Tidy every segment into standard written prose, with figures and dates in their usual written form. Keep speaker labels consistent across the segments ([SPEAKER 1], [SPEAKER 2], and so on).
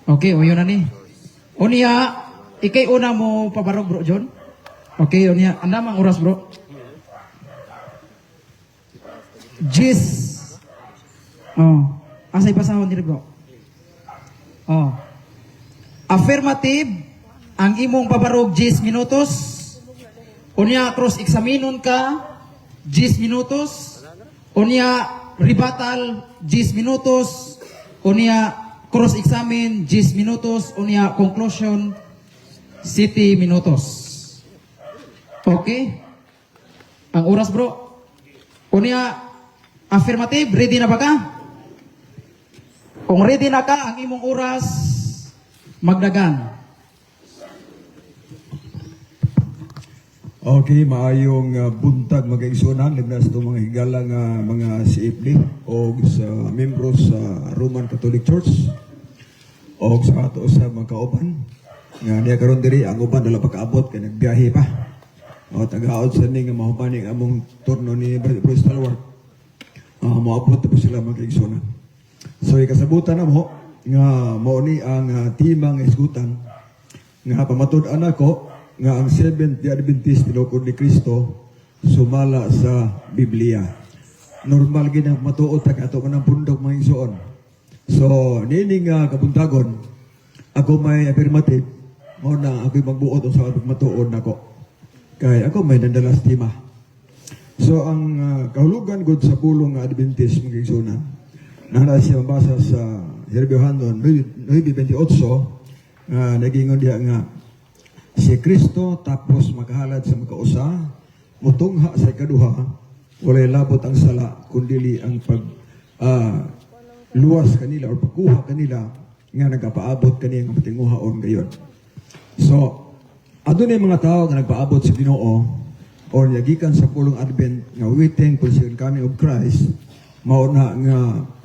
[SPEAKER 1] Okay, o yun na ni. O niya, ikay una mo pabarog bro, John? Okay, o niya. Andamang oras bro. Jis. Oh. Asay pasahon diri bro. Oh. Affirmative, ang imong pabarog 10 minutos. O niya, cross-examinon ka, 10 minutos. O niya, rebuttal, 10 minutos. O niya, cross-examine, 10 minutos. O niya, conclusion, 7 minutos. Okay? Ang oras bro. O niya, affirmative, ready na ba ka? Kung ready na ka, ang imong oras, magdagan.
[SPEAKER 2] Okay, maayong buntag mga igsunan, libnas itong mga higalang mga CFD o sa membro sa Roman Catholic Church o sa ato sa mga kauban. Nga niya karon diri ang uban dala pagkaabot kay nagbiyahe pa. O tagaod sa ni nga mahupani among turno ni Brother Stalwart. Maabot na po sila mga igsunan. So ikasabutan na mo nga mao ni ang timang isgutan nga pamatud-an ako nga ang Seventh-day Adventist tinukod ni Kristo sumala sa Biblia. Normal gid ang matuod tag ato manang pundok mga igsoon. So nining kabuntagon ako may affirmative mo na ako magbuot sa matuod nako. Kay ako may nandalastima. So ang kahulugan gud sa pulong nga Adventist mga igsoon na siya mabasa sa Herbio Handon 9:28 nagingon diha nga si Kristo tapos makahalad sa makausa, mutungha sa ikaduha, walay labot ang sala, kundili ang luwas kanila o pagkuha kanila nga nagpaabot kanila ang patinguhaon gayon. So, adun yung mga tao nga nagpaabot sa Ginoo o nagikan sa pulong Advent nga waiting for the coming of Christ, mauna nga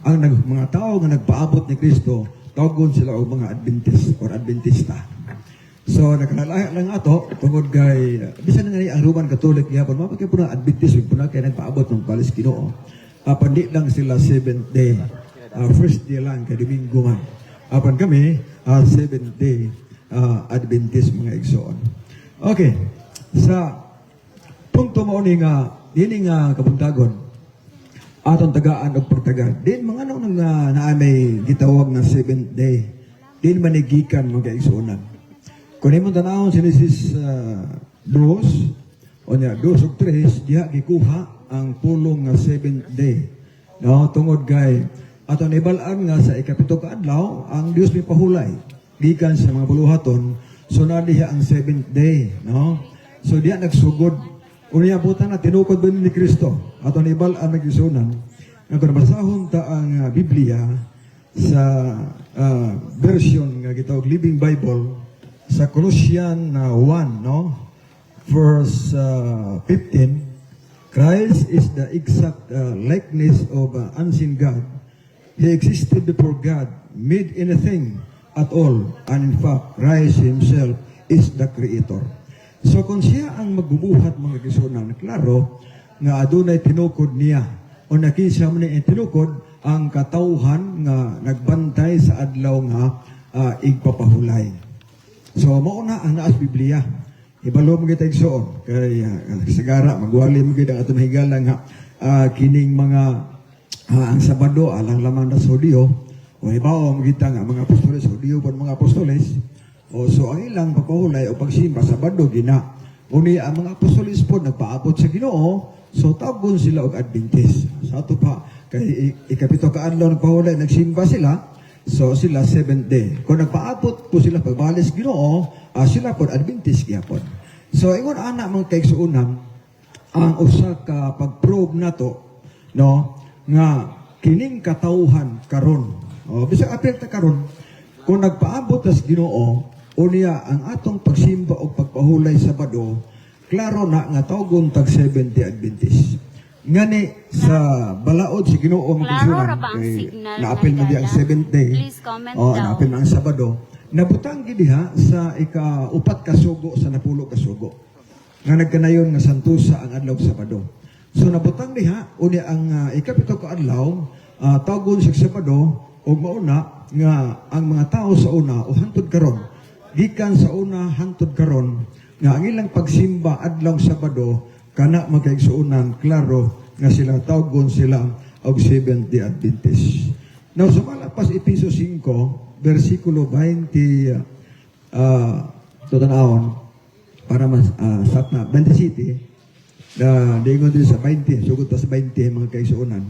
[SPEAKER 2] ang mga tao nga nagpaabot ni Kristo, tawgon sila og mga Adventist or Adventista. So nakalaya lang ato tungod kay bisan nga ang Roman Catholic gyapon mapakay puna Adventist ug puna kay nagpaabot ng palis Ginoo. Pandi lang sila 7th day. First day lang kay Domingo man. Apan kami 7th day Adventist mga igsoon. Okay. Sa punto mo ni nga dini nga kabuntagon atong tagaan og pagtagad. Din mga ano nga naa may gitawag nga 7th day. Din manigikan mga igsoonan. Kung imong tanawon si Genesis 2 o niya 2 ug 3 diha gikuha ang pulong nga 7th day. No, tungod kay ato nibal-an nga sa ikapito ka adlaw ang Dios may pahulay gikan sa mga buluhaton so na diha ang 7th day, no? So diha nagsugod unya buta na tinukod ba ni Kristo. Ato nibal-an magisunan nga kung basahon ta ang Biblia sa version nga gitawag Living Bible sa Colossians 1, no? Verse 15, Christ is the exact likeness of unseen God. He existed before God, made anything at all, and in fact, Christ Himself is the Creator. So kung siya ang magbubuhat mga gisunan, klaro nga adunay tinukod niya o nakinsa man niya tinukod ang katawhan nga nagbantay sa adlaw nga igpapahulay. So, mauna ang naas Biblia. Ibalo mo kita igsoon. Kaya sagara, magwali mo kita atong higala nga kining mga ang Sabado, alang lamang na Hudiyo. O ibaw mo kita nga mga apostoles, Hudiyo po mga apostoles. O so, ang ilang pagpahulay o pagsimba, Sabado, gina. Uni ang mga apostoles po nagpaabot sa Ginoo, so tagon sila og Adventist. Sa ato pa, kay ikapito ka adlaw nagpahulay, nagsimba sila, so sila 7th day. Kung nagpaabot po sila pagbalis Ginoo, sila po Adventist gyapon. So ingon ana mga kaigsuonan ang usa ka pag-probe nato no nga kining katawhan karon. Bisag apil ta karon kung nagpaabot tas Ginoo unya ang atong pagsimba o pagpahulay Sabado, klaro na nga tawgon tag 7th day Adventist. Ngani sa balaod si Ginoo magsunan kay naapil man di ang 7th day naapil na ang Sabado nabutang gid diha sa ika-upat ka sugo sa napulo ka sugo nga nagkanayon nga santusa ang adlaw Sabado. So nabutang diha uni ang ikapito ka adlaw tawgon sa Sabado ug mauna nga ang mga tao sa una o hantod karon gikan sa una hantod karon nga ang ilang pagsimba adlaw Sabado kana magkaigsuonan klaro nga sila tawgon sila og Seventh-day Adventist. Now sa malapas Episo 5 versikulo 20 tutanawon para mas sakna 27 na dingon din sa 20 sugod pa sa 20 mga kaigsuonan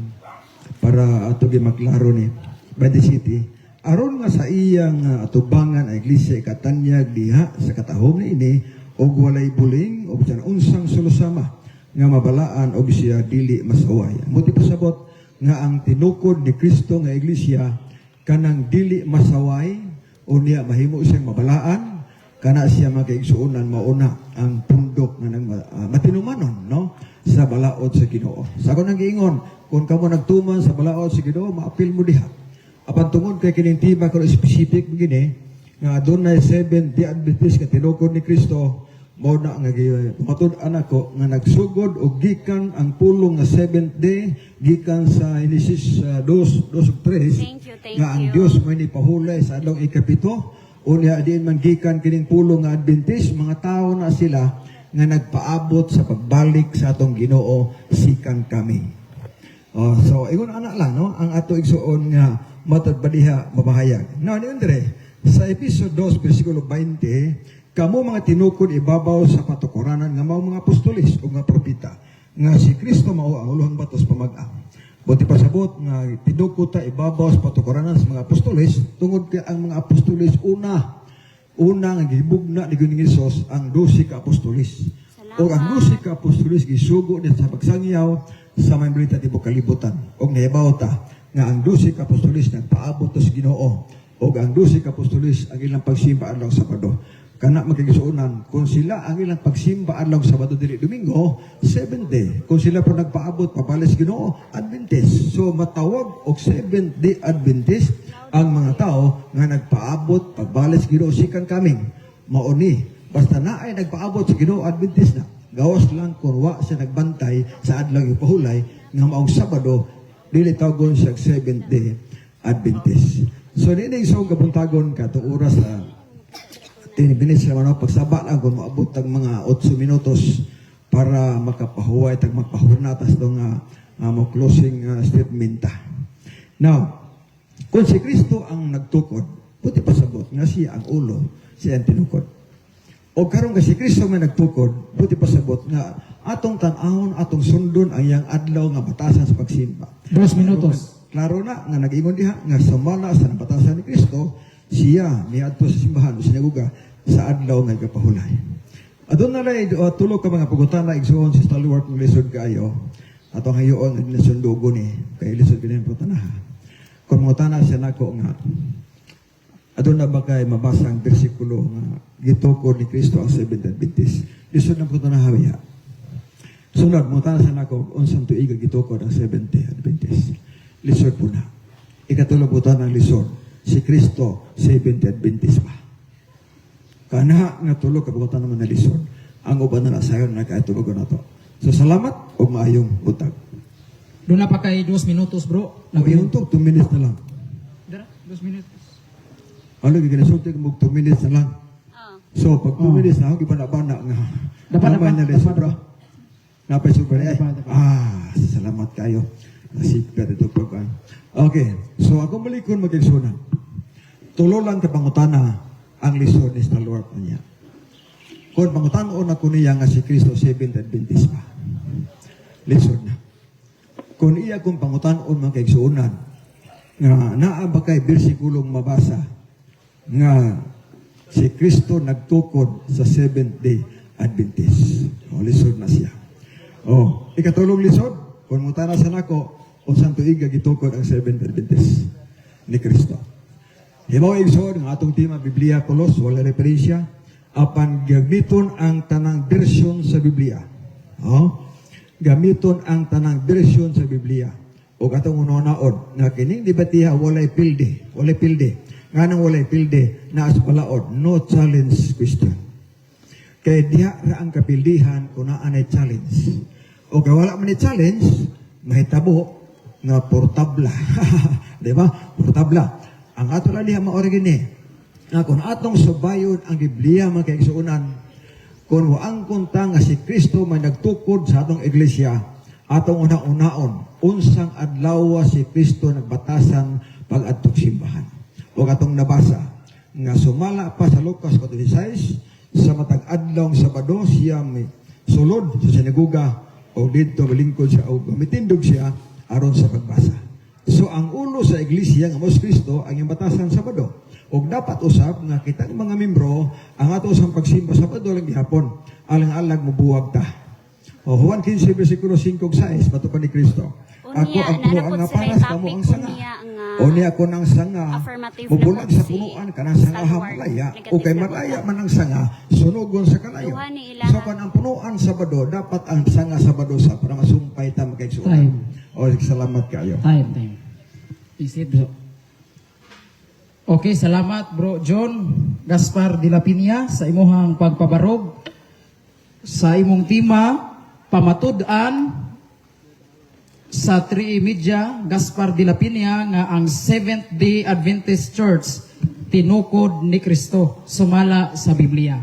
[SPEAKER 2] para ato gi maklaro ni 27 aron nga sa iyang atubangan ang iglesia ikatanyag diha sa katahom ini og walay buling og bisan unsang sulusama nga mabalaan og siya dili masaway. Muti pasabot nga ang tinukod ni Kristo nga iglesia kanang dili masaway o niya mahimo siyang mabalaan kana siya makaigsuonan mauna ang pundok nga nang matinumanon no sa balaod sa Ginoo. Sa ako nang giingon kung kamo nagtuman sa balaod sa Ginoo maapil mo diha. Apan tungod kay kining tiba ko specific gini nga adunay 7-day Adventist nga tinukod ni Kristo mao na nga matud-an ako nga nagsugod og gikan ang pulong nga 7th day gikan sa Genesis 2:3 nga ang Dios may nipahulay sa adlaw ikapito unya diin man gikan kining pulong nga Adventist mga tawo na sila nga nagpaabot sa pagbalik sa atong Ginoo sikan kami. So ingon ana lang no ang ato igsuon nga matod pa diha mabahayag. Now, ni Andre, sa episode 2, versikulo 20, kamo mga tinukod ibabaw sa patukuranan nga mao mga apostolis o nga propita, nga si Kristo mao ang ulohang batos pamag-ang. Buti pasabot nga tinukod ta ibabaw sa patukuranan sa mga apostolis, tungod kay ang mga apostolis una nga gibugna ni Ginoong Hesus ang 12 ka apostolis. O ang 12 ka apostolis gisugo ni sa pagsangyaw sa mga balita tibok kalibutan. Og nahibaw ta nga ang 12 ka apostolis nagpaabot sa Ginoo o ang 12 ka apostolis ang ilang pagsimba adlaw Sabado. Kana magkigisuonan kung sila ang ilang pagsimba adlaw Sabado dili Domingo, 7th day. Kung sila po nagpaabot pabalis Ginoo, Adventist. So matawag og 7th-day Adventist ang mga tao nga nagpaabot pagbalis Ginoo sikan kaming. Mao ni basta naay nagpaabot sa Ginoo Adventist na. Gawas lang kung wa siya nagbantay sa adlaw ipahulay nga maong Sabado dili tawgon siya 7th-day Adventist. So nining so gabuntagon ka to oras sa 10 minutes naman ako pagsaba lang kung maabot tag mga 8 minutos para makapahuway tag magpahurnatas do nga closing statement ta. Now, kung si Kristo ang nagtukod, buti pasabot nga siya ang ulo, siya ang tinukod. O karon ka si Kristo may nagtukod, buti pasabot nga atong tan-ahon, atong sundon ang iyang adlaw nga batasan sa pagsimba.
[SPEAKER 1] 2 minutos.
[SPEAKER 2] Klaro na nga nag-ingon diha nga sumala sa batasan ni Kristo, siya niadto sa simbahan o sinaguga sa adlaw nga gapahulay. Adun na lay tulo ka mga pagutana igsuon si Stalwart ng lisod kaayo. Atong hayoon nga nasundugo ni kay lisod kini putanaha. Kung mutana siya nako nga adun na ba kay mabasa ang bersikulo nga gitukod ni Kristo ang 7th Adventist. Lisod na putanaha wiha. Sunod, mutana sa nako, unsang tuiga gitukod ang 7th-day Adventist. Lisod po na. Ikatulog po ng lisod. Si Kristo, 7th-day Adventist pa. Kana nga tulog, kabutan naman na lisod. Ang uban na nasayon na kaitulog na to. So, salamat o maayong butag.
[SPEAKER 1] Doon na pa kay 2 minutos, bro.
[SPEAKER 2] O yung 2 minutes na lang.
[SPEAKER 1] Dara, 2 minutos.
[SPEAKER 2] Ano, ginasulti mo 2 minutes na lang. So, pag 2 minutes na, ako ibana-bana nga.
[SPEAKER 1] Dapat
[SPEAKER 2] na lisod, bro. Napay super eh.
[SPEAKER 1] Dapat.
[SPEAKER 2] Salamat kayo. Nasigpet ito pagkaan. Okay. So ako malikon magigsunan. Tulo lang ka pangutana ang lisod ni Stalwart niya. Kung pangutanon ako niya nga si Kristo 7th Adventist pa. Lisod na. Kung iya kung pangutanon magigsunan nga naa ba kay bersikulong mabasa nga si Kristo nagtukod sa 7th-day Adventist. O lisod na siya. Ikatulong lisod, kung mutana sa nako, o santo iga gitukod ang 7th Adventist ni Kristo. Himaw igsoon, ang atong tema, Biblia Kolos, wala referensya, apan gamiton ang tanang bersyon sa Biblia. Gamiton ang tanang bersyon sa Biblia. O katong unaon, nga kining debatiha, walay pilde. Nga nang walay pilde, naas palaod, no challenge question. Kaya diha ra ang kapildihan kung naanay challenge. O kaya wala man ni challenge, mahitabo nga portabla. Di ba? Portabla. ang ato lang diha maori gini, nga kung atong subayon ang Biblia mga kaigsuunan, kung waang kunta nga si Kristo may nagtukod sa atong iglesia, atong una-unaon, unsang adlaw si Kristo nagbatasan pag-adtong simbahan. O atong nabasa, nga sumala pa sa Lucas 4:16, sa matag adlaw Sabado siya may sulod sa sinaguga o dito malingkod siya o mitindog siya aron sa pagbasa. So ang ulo sa iglesia nga mos Kristo ang batasan Sabado. Og dapat usab nga kitang mga membro ang ato sang pagsimba Sabado lang gihapon alang-alag mobuwag ta. O Juan 15 bersikulo 5 ug 6 patupan ni Kristo. Ako ang punuan nga paras kamo ang sanga. Oni ako ng sanga. Mubulag sa punuan kanang sanga malaya. O kay malaya man ang sanga sunugon sa kalayo. So kan ang punuan Sabado dapat ang sanga Sabado sa para masumpay ta magkaigsuon. O salamat kayo.
[SPEAKER 1] Time. Isit bro. Okay, salamat bro John Gaspar de la Piña sa imuhang pagpabarog sa imong tema pamatud-an sa 3 Media Gaspar de la Piña nga ang Seventh-day Adventist Church tinukod ni Kristo sumala sa Biblia.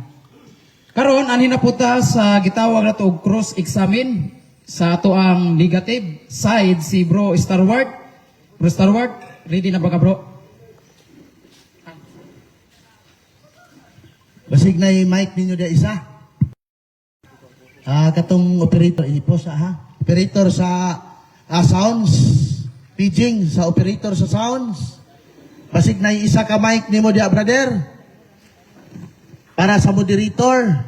[SPEAKER 1] Karon anhin na puta sa gitawag nato og cross examine sa ato ang negative side si Bro Starward. Bro Starward, ready na ba ka bro?
[SPEAKER 3] Basig na yung mic ninyo dia isa. Katong operator, ipos ha? Operator sa sounds, paging sa operator sa sounds. Basig na yung isa ka mic nimo dia brother. Para sa moderator.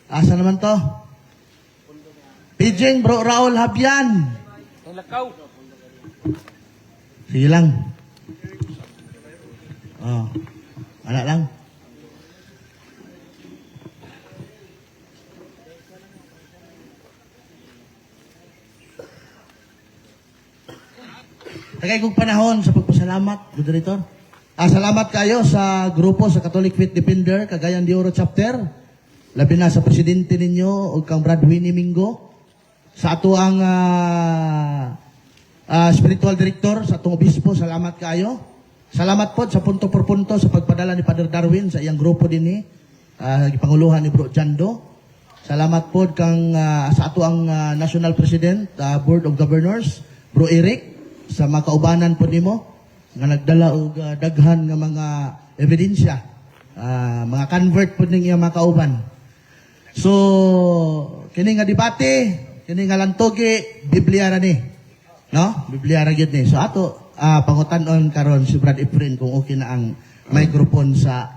[SPEAKER 3] Asa naman to? Paging bro Raul Habyan. Sige lang. Oh, anak lang. Tagay kong panahon sa pagpasalamat, moderator. Salamat kayo sa grupo sa Catholic Faith Defender, Cagayan de Oro Chapter. Labi na sa presidente ninyo, o kang Brad Winnie Mingo. Sa ato ang spiritual director, sa atong obispo, salamat kayo. Salamat po sa punto por punto sa pagpadala ni Father Darwin sa iyang grupo din gipanguluhan ni Bro Jando. Salamat po kang sa ato ang National President, Board of Governors, Bro Eric, sa mga kaubanan po nimo nga nagdala og daghan nga mga ebidensya, mga convert po ning iyang mga kauban. So kini nga debate, kini nga lantogi, Biblia ra ni. No? Biblia ra gyud ni. So ato pangutan-on karon si Brad Efren kung okay na ang microphone sa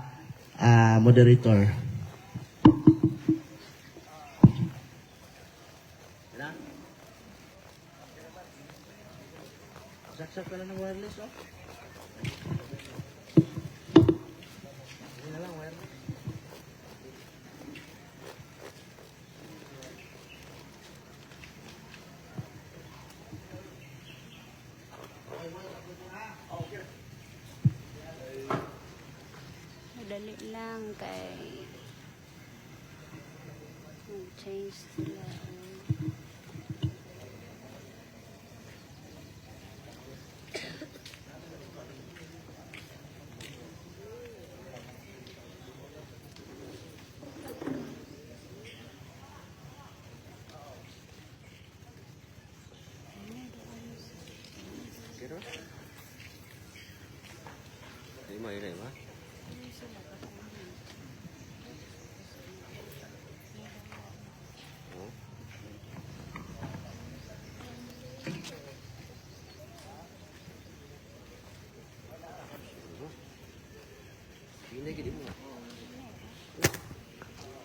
[SPEAKER 3] moderator. Saksak ka lang ng wireless, oh. Hindi na lang, wireless.
[SPEAKER 4] Madali lang kay change sila.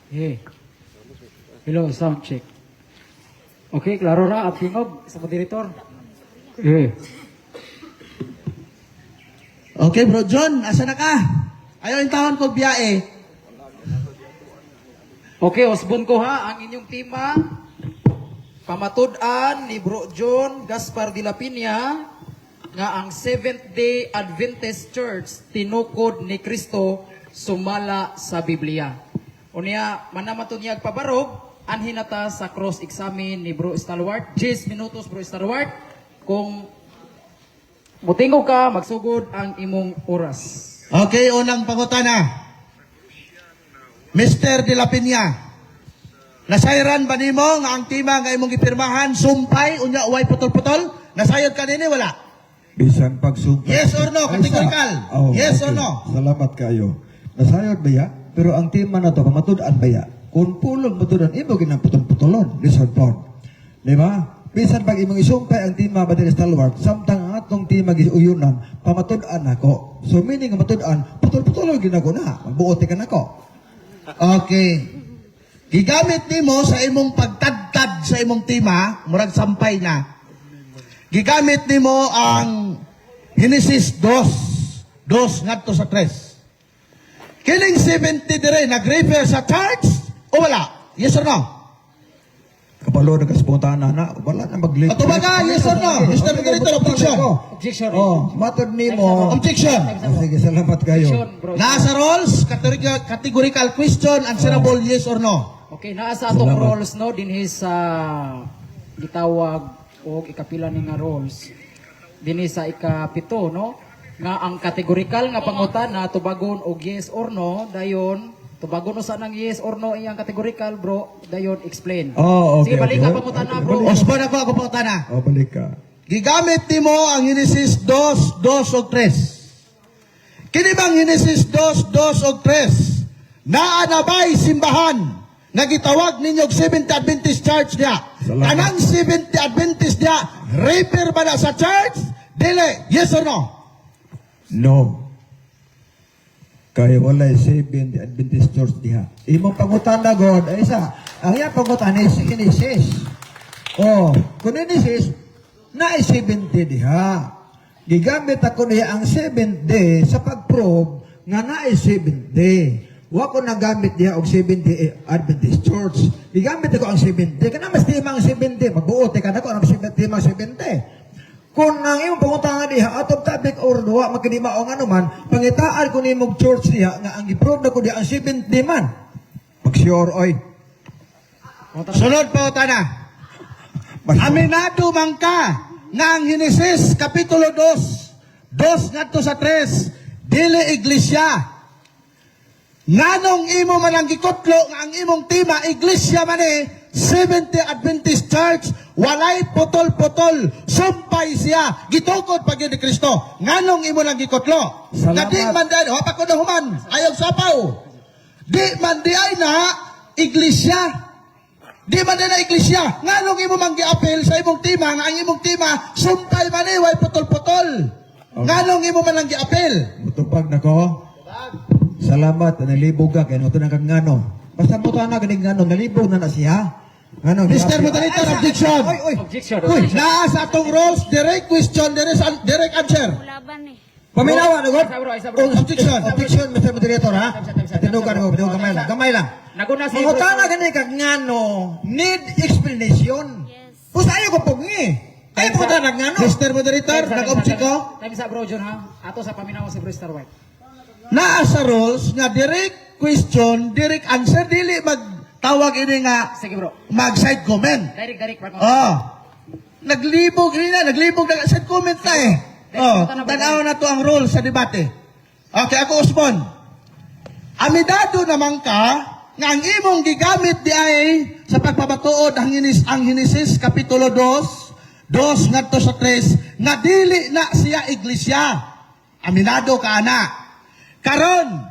[SPEAKER 1] Hey. Hello, sound check. Okay, klaro ra, abtingog sa moderator. Eh.
[SPEAKER 3] Okay, Bro John, asa na ka? Ayaw yung taon ko biyae.
[SPEAKER 1] Okay, osbon ko ha, ang inyong tema, pamatud-an ni Bro John Gaspar de la Piña, nga ang Seventh-day Adventist Church tinukod ni Kristo sumala sa Biblia. Unya, manamatod niya agpabarog, anhinata sa cross-examine ni Bro Stalwart. 10 minutos, Bro Stalwart. Kung Mutingog ka, magsugod ang imong oras.
[SPEAKER 3] Okay, unang pangutana. Mr. De La Peña, nasayran ba nimo nga ang tima nga imong gipirmahan sumpay unya uway putol-putol? Nasayod ka nini wala?
[SPEAKER 2] Bisan pagsumpay.
[SPEAKER 3] Yes or no? Categorical. Yes or no?
[SPEAKER 2] Salamat kayo. Nasayod ba ya? Pero ang tema na to, pamatud-an ba ya? Kung pulong matudan, imo ginaputol-putolon. Listen po. Di ba? Bisan pag imong isumpay ang tema ba din stalwart, samtang ang atong tema gisuyunan, pamatud-an ako. So meaning ang matud-an, putol-putolon ginako na. Magbuote ka na ko. Okay. Gigamit nimo sa imong pagtadtad sa imong tema, murag sampay na. Gigamit nimo ang Genesis 2 ngadto sa 3. Kining 70 dire nag-refer sa church o wala? Yes or no? Kapalo na kaspontahan na, wala na mag-late.
[SPEAKER 3] Ato ba ka? Yes or no? Mr. Margarito, objection.
[SPEAKER 1] Objection.
[SPEAKER 2] Oh, matod nimo.
[SPEAKER 3] Objection.
[SPEAKER 2] Sige, salamat kayo.
[SPEAKER 1] Objection, bro.
[SPEAKER 3] Nasa rules, categorical question, answerable yes or no.
[SPEAKER 1] Okay, naa sa atong
[SPEAKER 2] Salamat.
[SPEAKER 1] roles no dinhi sa gitawag og ikapila ni nga roles. Dinhi sa ikapito no nga ang categorical nga pangutana tubagon og yes or no dayon tubagon usa nang yes or no iyang categorical bro dayon explain.
[SPEAKER 2] Oh, okay.
[SPEAKER 1] Sige balik
[SPEAKER 2] okay.
[SPEAKER 1] ka pangutana bro.
[SPEAKER 3] Osborne ako pangutana.
[SPEAKER 2] Oh, balik ka.
[SPEAKER 3] Gigamit nimo ang Genesis 2 o 3. Kini bang Genesis 2 o 3? Naa na ba'y simbahan nga gitawag ninyog Seventh Adventist Church niya?
[SPEAKER 2] Salamat.
[SPEAKER 3] Kanang Seventh Adventist niya, refer ba na sa church? Dili, yes or no?
[SPEAKER 2] No. Kaya wala 7 Adventist Church diha. Imong pangutan na God, ay isa. Ang iyang pangutan is Genesis. Oh, kung Genesis, na 70 diha. Gigamit ako niya ang 7 day sa pag-prove nga na 7 day. Wa ko nagamit diha og 70 Adventist Church. Gigamit ako ang 70. Kana mas di mang 70. Magbuot ka na ko ang 70 mang 70. Kung ang imong pangutangan diha atong topic or duwa makadima o nga naman, pangitaan ko nimong church diha nga ang i-prove na ko diha ang 70 man. Pag-sure oy.
[SPEAKER 3] Sunod pa utana. Aminado man ka nga ang Genesis Kapitulo 2 ngadto sa 3, dili iglesia. Nganong imo man ang gikutlo nga ang imong tema iglesia man Seventh Adventist Church, walay putol-putol, sumpay siya, gitukod pag yun ni Kristo. Nganong imo lang gikutlo?
[SPEAKER 2] Salamat.
[SPEAKER 3] Na di man dahil, hapa ko na human, ayaw sapaw. Di man di ay na iglesia. Di man di na iglesia. Nganong imo man gi-appeal sa imong tema, nga ang imong tema, sumpay man way putol-putol. Nganong imo man lang gi-appeal?
[SPEAKER 2] Mutupag na ko. Salamat, nalibog ka, kaya ito na kang ngano. Basta mo na ganing ngano, nalibog na siya. Ngano,
[SPEAKER 3] Mr. Moderator, objection.
[SPEAKER 2] Oy, oy.
[SPEAKER 1] Objection.
[SPEAKER 3] Uy, naa sa atong rules, direct question, direct answer.
[SPEAKER 4] Laban eh.
[SPEAKER 2] Paminawa na God.
[SPEAKER 1] Isa bro, isa bro.
[SPEAKER 3] Objection.
[SPEAKER 2] Objection, Mr. Moderator, ha? Tinugan mo, gamay lang, gamay lang.
[SPEAKER 1] Naguna si
[SPEAKER 2] Mangutana gani kag ngano, need explanation.
[SPEAKER 4] Yes.
[SPEAKER 2] Pusa ayo ko pugni. Ay po na ngano.
[SPEAKER 3] Mr. Moderator, nag-object ko.
[SPEAKER 1] Time sa bro John ha. Ato sa paminaw si Bro Star White.
[SPEAKER 3] Naa sa rules nga direct question, direct answer, dili magtawag ini nga
[SPEAKER 1] Sige bro.
[SPEAKER 3] mag-side comment.
[SPEAKER 1] Direct bro.
[SPEAKER 3] Oh. Naglibog na side comment na eh. Oh, tanaw na to ang rules sa debate. Okay, ako Osmond. Amidado naman ka nga ang imong gigamit di ay sa pagpabatuod ang Genesis Kapitulo 2 ngadto sa 3 nga dili na siya iglesia. Aminado ka ana. Karon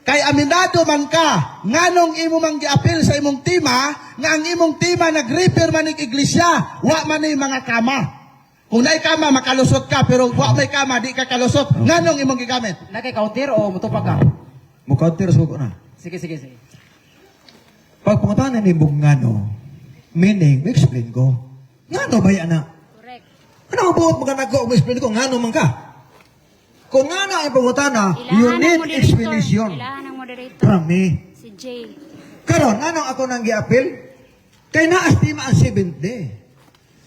[SPEAKER 3] kay aminado man ka nganong imo man giapil sa imong tema nga ang imong tema nag-refer man ig iglesia wa man ni mga kama. Kung naay kama makalusot ka pero wa may kama di ka kalusot. Nganong imong gigamit?
[SPEAKER 1] Nakay counter o mutupag ka?
[SPEAKER 2] Mukauntir sa ko na.
[SPEAKER 1] Sige.
[SPEAKER 2] Pag pangutana ni mong ngano, meaning, explain ko. Ngano ba yan na?
[SPEAKER 4] Correct.
[SPEAKER 2] Ano ang buot mga nag-go? Explain ko, ngano man ka? Kung ngano ang pangutana, you
[SPEAKER 4] Ilahan ng
[SPEAKER 2] need
[SPEAKER 4] moderator.
[SPEAKER 2] explanation.
[SPEAKER 4] Ilahan ng moderator.
[SPEAKER 2] From me.
[SPEAKER 4] Si Jay.
[SPEAKER 2] Karon, anong ako nang gi-appeal? Kay naastima ang 7th day.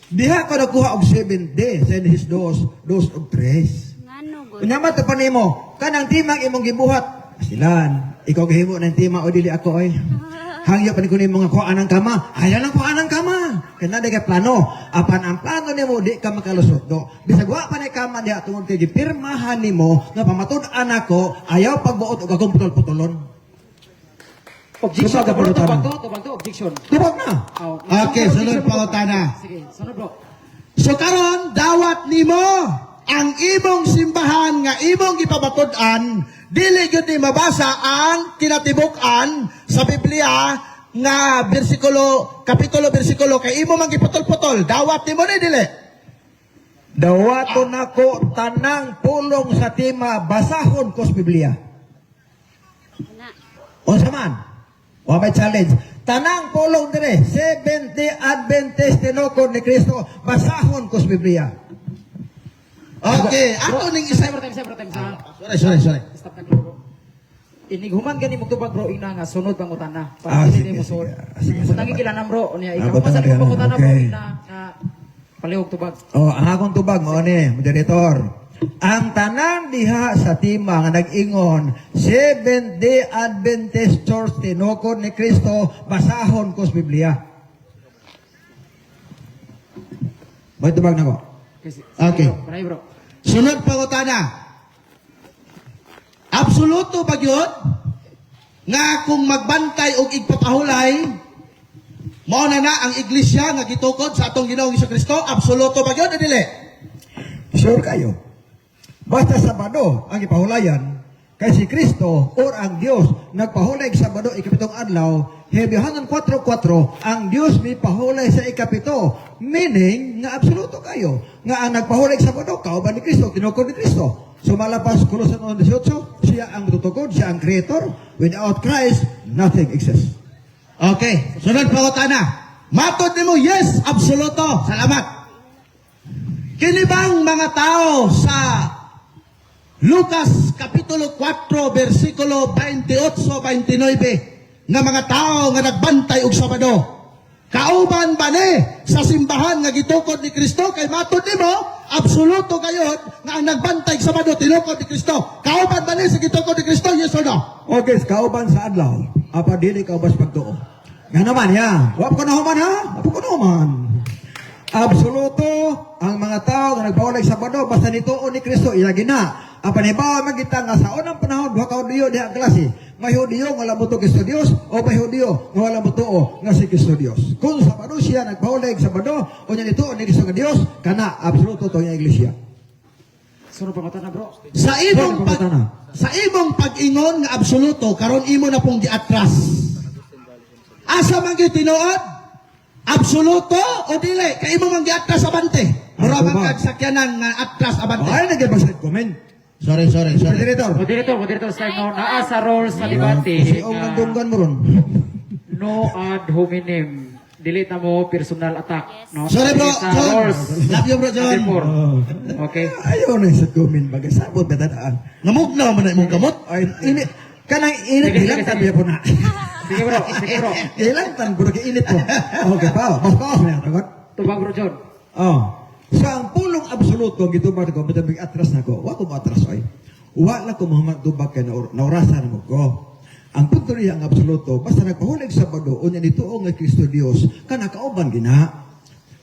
[SPEAKER 2] Diha ko nakuha og 7th day sa Genesis 2 og 3.
[SPEAKER 4] Ngano good.
[SPEAKER 2] Kunyamat pa nimo, kanang timang imong gibuhat. Silan, ikaw gihimo ng tima o dili ako oy. Hangyo pa ni kunin mga kuhaan ng kama. Ayaw lang kuhaan ng kama. Kaya na kay plano. Apan ang plano nimo di ka makalusot do. Bisag wa pa ni kama diha tungod kay gipirmahan nimo nga pamatud-an ako ayaw pagbuot og akong putol-putolon.
[SPEAKER 1] Objection,
[SPEAKER 2] Tubag,
[SPEAKER 1] bro.
[SPEAKER 2] tubag.
[SPEAKER 1] Tubag to, objection.
[SPEAKER 2] Tubag na.
[SPEAKER 1] Oh,
[SPEAKER 3] Okay, sunod pangutana.
[SPEAKER 1] Sige, sunod bro.
[SPEAKER 3] So karon dawat nimo ang imong simbahan nga imong gipabatud-an dili gyud ni mabasa ang kinatibuk-an sa Biblia nga kapitulo bersikulo kay imo man giputol-putol. Dawat nimo ni dili.
[SPEAKER 2] Dawaton ako tanang pulong sa tima basahon ko sa Biblia.
[SPEAKER 4] Na.
[SPEAKER 2] Unsa man? Wa may challenge. Tanang pulong dire, Seventh-day Adventist tinukod ni Kristo, basahon ko sa Biblia.
[SPEAKER 3] Okay, ato ning isa.
[SPEAKER 1] Time.
[SPEAKER 3] Sorry.
[SPEAKER 1] Stop na bro. Inighuman gani mo tubag bro ina nga sunod pang utana.
[SPEAKER 2] Ah,
[SPEAKER 1] Para
[SPEAKER 2] sige,
[SPEAKER 1] hindi mo sunod.
[SPEAKER 2] sige.
[SPEAKER 1] Utang gilanan bro unya ikaw
[SPEAKER 2] butang
[SPEAKER 1] pa sa
[SPEAKER 2] na
[SPEAKER 1] pang utana bro
[SPEAKER 2] okay.
[SPEAKER 1] ina nga palihog tubag.
[SPEAKER 2] Oh, ang akong tubag mo ni, moderator. Ang tanan diha sa tima nga nag-ingon, Seventh-day Adventist Church tinukod ni Kristo, basahon ko sa Biblia. May tubag na ko.
[SPEAKER 3] Okay.
[SPEAKER 1] Maray bro.
[SPEAKER 3] Sunod pangutana. Absoluto ba yun? Nga kung magbantay o igpapahulay, mao na ang iglesia nga gitukod sa atong Ginoong Hesukristo, absoluto ba yun o dili?
[SPEAKER 2] Sure kayo. Basta Sabado ang ipahulayan, kay si Kristo or ang Dios nagpahulay sa Sabado ikapitong adlaw, Hebrehanan 4:4 ang Dios may pahulay sa ikapito, meaning nga absoluto kayo nga ang nagpahulay sa Sabado kauban ni Kristo, tinukod ni Kristo. So malapas Kolosan 1:18, siya ang tutugod, siya ang creator. Without Christ, nothing exists.
[SPEAKER 3] Okay, sunod pangutana. Matod nimo, yes, absoluto. Salamat. Kini bang mga tao sa Lucas Kapitulo 4, versikulo 28-29, nga mga tao nga nagbantay og Sabado, kauban ba ni sa simbahan nga gitukod ni Kristo? Kay matod nimo, absoluto kayo nga ang nagbantay og Sabado tinukod ni Kristo. Kauban ba ni sa gitukod ni Kristo? Yes or no?
[SPEAKER 2] Okay, kauban sa adlaw, apa dili kaubas pagtuo. Nga naman ya, wap ko na human ha? Wap ko na human. Absoluto, ang mga tao nga nagpahulay sa Sabado, basta nituon ni Kristo, ilagi na. Ang panibawa magita nga sa unang panahon, duha ka Hudiyo diha ang klase. May Hudiyo nga labuto Kristo Dios, o may Hudiyo nga wala butuo nga si Kristo Dios. Kung sa Sabado siya nagpahulay sa Sabado, o niya nituon ni Kristo nga Dios, kana absoluto to yung iglesia.
[SPEAKER 1] Sunod pang utana bro.
[SPEAKER 3] Sa imong pag-ingon nga absoluto, karon imo na pong giatras. Asa man gyud tinuod? Absoluto o dili? Kay imo man giatras abante. Mura man kag sakyanan nga atras abante.
[SPEAKER 2] Ay, nag-ibasad comment.
[SPEAKER 3] Sorry.
[SPEAKER 2] Moderator.
[SPEAKER 1] Moderator start now naa sa roles sa debate.
[SPEAKER 2] Kasi ang nandunggan mo ron.
[SPEAKER 1] No ad hominem. Delete na mo personal attack, no?
[SPEAKER 3] Sorry bro,
[SPEAKER 1] Sa
[SPEAKER 3] John.
[SPEAKER 1] roles.
[SPEAKER 3] Love you bro, John.
[SPEAKER 1] Okay.
[SPEAKER 2] Ayaw na sa comment, bagasabot na tadaan.
[SPEAKER 3] Namugnaw man na imong kamot.
[SPEAKER 2] Ay, init. Kanang init,
[SPEAKER 1] Sige,
[SPEAKER 2] ilang
[SPEAKER 1] sige,
[SPEAKER 2] tabi po na.
[SPEAKER 1] Sige bro.
[SPEAKER 2] Ilang tan, bro, init po. Okay pa, mas kaos na yan, tagot.
[SPEAKER 1] Tubag bro John.
[SPEAKER 2] Oh. So, ang pulong absoluto, gitubag ko, matabing atras na ko. Wa ko atras, oy. Wala ko mahamagtubag kay naurasan mo ko. Ang punto niya ang absoluto, basta nagpahulig sa Sabado, o niya nituong nga Kristo Dios, kanakauban gina.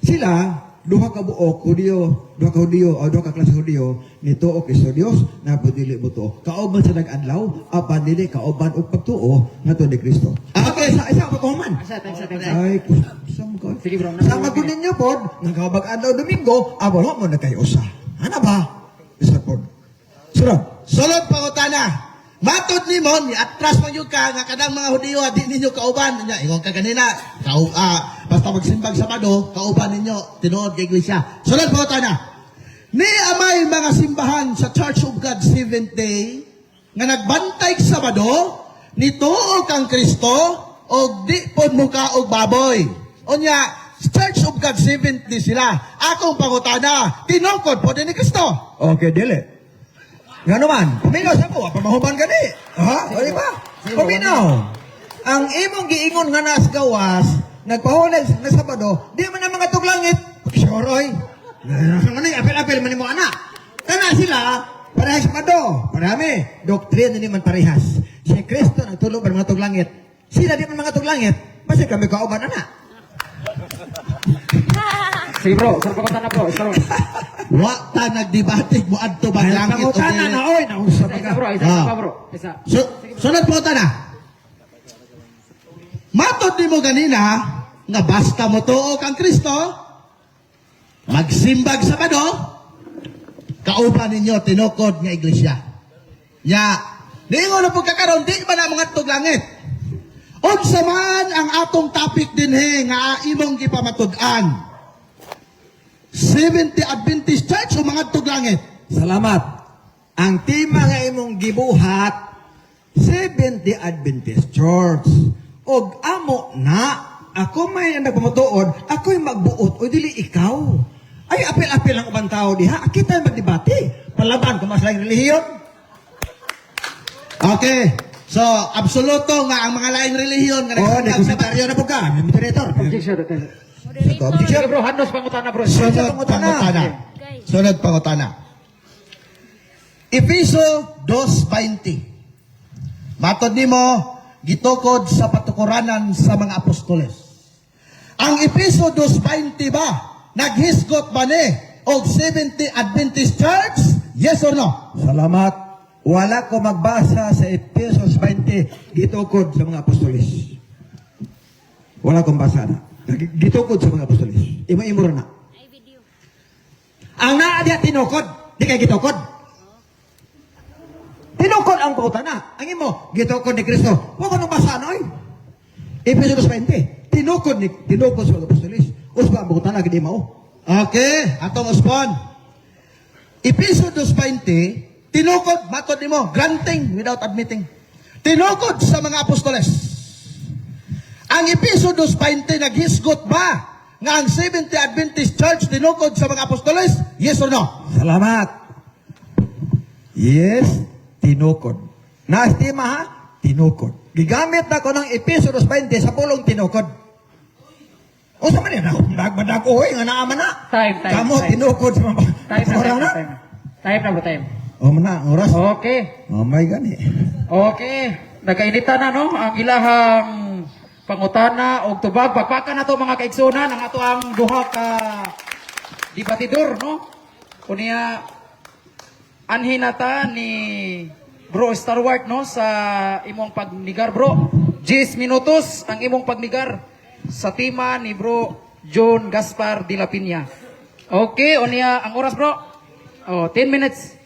[SPEAKER 2] Sila, duha ka buok, Hudiyo, duha ka klase Hudiyo, nituo Kristo Dios, na budili mo to. Kauban sa nag-adlaw, apan dili kauban og pagtuo, nga to ni Kristo.
[SPEAKER 3] Okay.
[SPEAKER 2] Isa pa ko man.
[SPEAKER 1] Asa time.
[SPEAKER 2] Ay, kusam ko.
[SPEAKER 1] Sige bro.
[SPEAKER 2] Sama ko ninyo po, nagkabag adlaw Domingo, abalo mo na kayo usa. Ano ba? Isa po. Sunod.
[SPEAKER 3] Sulod pangutana. Matod nimo ni atras man yung ka nga kadang mga Hudiyo di ninyo kauban niya. Ingon ka kanina, basta magsimbag Sabado, kauban ninyo tinuod kay iglesia. Sulod pangutana. Ni amay mga simbahan sa Church of God Seventh Day nga nagbantay sa Sabado, nituo kang Kristo og di pod mo ka og baboy. Unya, Church of God Seventh Day sila. Akong pangutana, tinungkod po din ni Kristo.
[SPEAKER 2] Okay, dili. Nga naman, puminaw sa ko, pamahuman ka di. Ha? O di ba? Puminaw. Ang imong giingon nga nas gawas, nagpahulag na Sabado, di man ang mga tuglangit. Soroy. Ano yung apel-apel man mo anak. Kana sila, parehas Sabado. Parami. Doktrina ni man parehas. Si Kristo nagtulog ng mga tuglangit. Sila di man mga tuglangit. Basta kami kauban na.
[SPEAKER 1] Sige bro, sir pangutan na bro. Isa bro.
[SPEAKER 3] Wa ta nagdebatig mo adto ba
[SPEAKER 2] Ay,
[SPEAKER 3] langit o
[SPEAKER 2] pangutana
[SPEAKER 3] dili?
[SPEAKER 2] na, oy. Nausap
[SPEAKER 1] Isa
[SPEAKER 2] ka.
[SPEAKER 1] bro, isa
[SPEAKER 3] Ah.
[SPEAKER 1] pa bro. Isa.
[SPEAKER 3] Sunod po na. Matod ni mo ganina, nga basta mo tuo kang Kristo, magsimbag sa Sabado, kauban ninyo tinukod nga iglesia. Nya, ningon na pagkakaroon, di ba na mga tuglangit? Unsa man ang atong topic din nga imong gipamatud-an. 70 Adventist Church o mga tuglangit?
[SPEAKER 2] Salamat. Ang tema nga imong gibuhat, 70 Adventist Church. Og amo na, ako may nagpamatuod, ako'y magbuot, o dili ikaw. Ay, apil-apil ang ubang tao diha. Kita magdebate. Palaban kung mas laing relihiyon.
[SPEAKER 3] Okay. So, absoluto nga ang mga laing relihiyon nga
[SPEAKER 2] Oh,
[SPEAKER 3] nagsasabi sa
[SPEAKER 2] nagkomentaryo na po ka. May moderator.
[SPEAKER 1] Objection.
[SPEAKER 4] Moderator.
[SPEAKER 1] Sige bro, handos pangutan na bro.
[SPEAKER 3] Sunod
[SPEAKER 2] pangutana.
[SPEAKER 3] pangutana.
[SPEAKER 4] Guys.
[SPEAKER 3] Sunod pangutana. Episo 2:20. Matod nimo gitukod sa patukuranan sa mga apostoles. Ang Episo 2:20 ba naghisgot ba ni og 70 Adventist Church? Yes or no?
[SPEAKER 2] Salamat. Wala ko magbasa sa Efesos 20 gitukod sa mga apostolis. Wala kong basa na. Gitukod sa mga apostolis. Imo-imo na.
[SPEAKER 4] Ay, video.
[SPEAKER 2] Ang naa diya tinukod, di kay gitukod. Tinukod ang pautana. Ang imo, gitukod ni Kristo. Huwag ko nang basa na, oy. Efesos 20. Tinukod sa mga apostolis. Usba ang pautana, gidi mao.
[SPEAKER 3] Okay, atong uspon. Episo 2:20, tinukod, matod nimo, granting without admitting. Tinukod sa mga apostoles. Ang Episo 2:20 naghisgot ba nga ang 70 Adventist Church tinukod sa mga apostoles? Yes or no?
[SPEAKER 2] Salamat. Yes, tinukod. Naestima ha? Tinukod. Gigamit na ko ng Efesos 20 sa pulong tinukod. O sa man yan, nagbadag oy, nga naaman na.
[SPEAKER 1] Time.
[SPEAKER 2] Kamo, tinukod sa mga orang na.
[SPEAKER 1] Time na bro, time.
[SPEAKER 2] O man na, ang oras.
[SPEAKER 1] Okay.
[SPEAKER 2] Oh my gani.
[SPEAKER 1] Okay. Nagkainitan na no ang ilahang pangutana og tubag. Pagpakan na to mga kaigsunan ang ato ang duha ka debatidor no. Kunya anhinata ni Bro Starwart no sa imong pagnigar bro. 10 minutos ang imong pagnigar sa tema ni Bro John Gaspar de la Piña. Okay, unya ang oras bro. Oh, 10 minutes.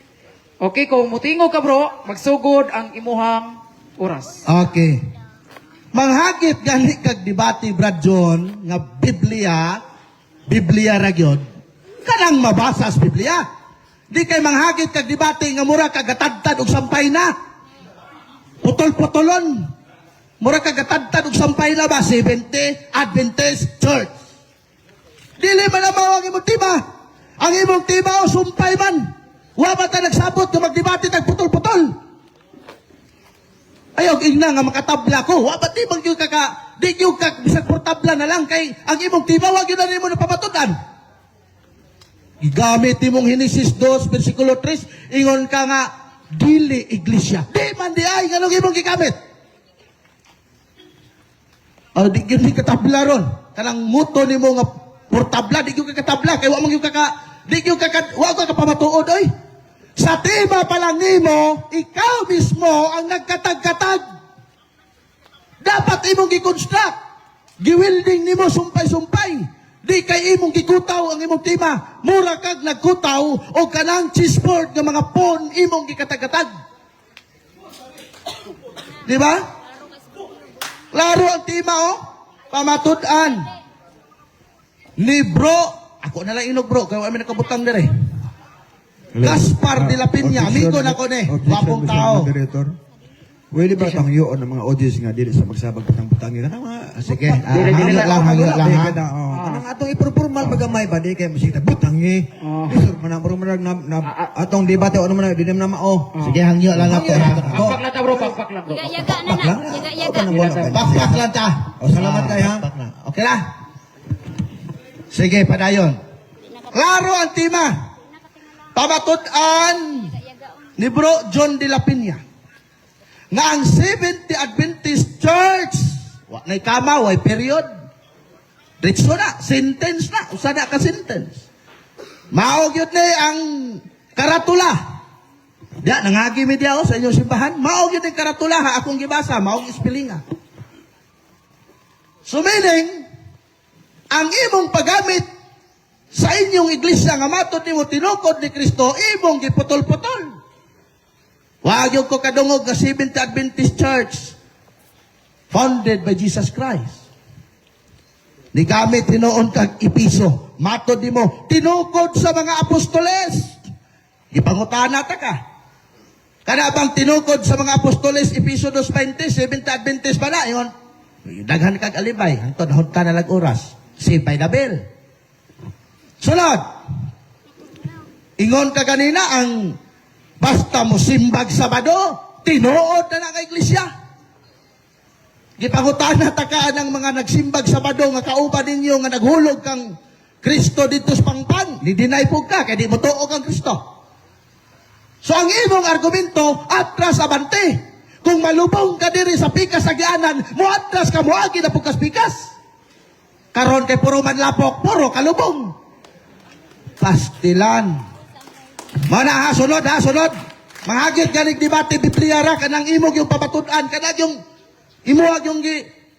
[SPEAKER 1] Okay, kung mutingo ka bro, magsugod ang imuhang oras.
[SPEAKER 3] Okay. Manghagit gani kag debate Brad John nga Biblia ra gyud. Kanang mabasa sa Biblia. Di kay manghagit kag debate nga mura kag gatadtad og sampay na. Putol-putolon. Mura kag gatadtad og sampay na ba 70 Adventist Church. Dili man ang imong tiba. Ang imong tiba o sumpay man. Wa ba ta nagsabot nga magdebate tag putol-putol. Ayaw ingna nga makatabla ko. Wa ba di bang yung di yung bisag portabla na lang kay ang imong tiba wag yun na nimo napamatudan. Gigamit imong Henesis 2 versikulo 3 ingon ka nga dili iglesia. Di man di ay nganong imong gigamit. Di gyud ni katabla ron. Kanang muto nimo nga portabla di gyud ka katabla kay wa man gyud wa ka pamatuod oy. Sa tema pa lang nimo, ikaw mismo ang nagkatag-katag. Dapat imong gi-construct. Giwilding nimo sumpay-sumpay. Di kay imong gikutaw ang imong tema. Mura kag nagkutaw o kanang chessboard ng mga pawn imong gikatag-katag. Di ba? Klaro ang tema oh. Pamatud-an. Libro. Ako na lang inog bro. Kaya kami nakabutang dire. Gaspar de la Piña, amigo na ko ni, wapong tao.
[SPEAKER 2] Moderator. Pwede ba tang yun ng mga audience nga dili sa magsabag patang butangin?
[SPEAKER 3] Sige, hangyo lang ha.
[SPEAKER 2] Anong atong ipurpormal magamay ba di kay musita butangi. Isur man na atong debate ano man dinim na mao.
[SPEAKER 3] Sige, hangyo lang ako.
[SPEAKER 1] Pagpak lang ta bro, pagpak lang bro.
[SPEAKER 4] Yaga na na. Yaga.
[SPEAKER 3] Pakpak lang ta.
[SPEAKER 2] O salamat kay ha.
[SPEAKER 3] Okay na? Sige, padayon. Klaro ang tema. Pamatud-an ni Bro John de la Piña nga ang 70 Adventist Church Wa na'y kama, way period. Diretso na, sentence na, usa na ka sentence. Maog yun ni ang karatula. Diya, nangagi mi diya sa inyong simbahan. Maog yun ang karatula ha, akong gibasa, maog ispelinga. So meaning, ang imong paggamit sa inyong iglesia nga matud nimo tinukod ni Kristo, imong giputol-putol. Wag yung ko kadungog nga Seventh Adventist Church founded by Jesus Christ. Nigamit hinoon kag ipiso. Matod nimo tinukod sa mga apostoles. Ipangutana ta ka. Kana bang tinukod sa mga apostoles Episo 2:20, Seventh Adventist ba na? Ingon, daghan kag alibay, hangtod hunta na lag oras. Save by the bell. Sunod. Ingon ka kanina ang basta mo simbag Sabado, tinuod na nga iglesia. Gipangutana ta ka ng mga nagsimbag Sabado nga kauban ninyo nga naghulog kang Kristo dito sa pangpan, ni deny po ka kay di mo tuo kang Kristo. So ang imong argumento, atras abante. Kung malubong ka diri sa pikas sa gianan, muatras ka muagi na pukas pikas. Karon kay puro manlapok, puro kalubong. Pastilan. Mana ha, sunod. Mahagit ganig debate Biblia ra kanang imog yung pabatud-an, kanang yung imuag yung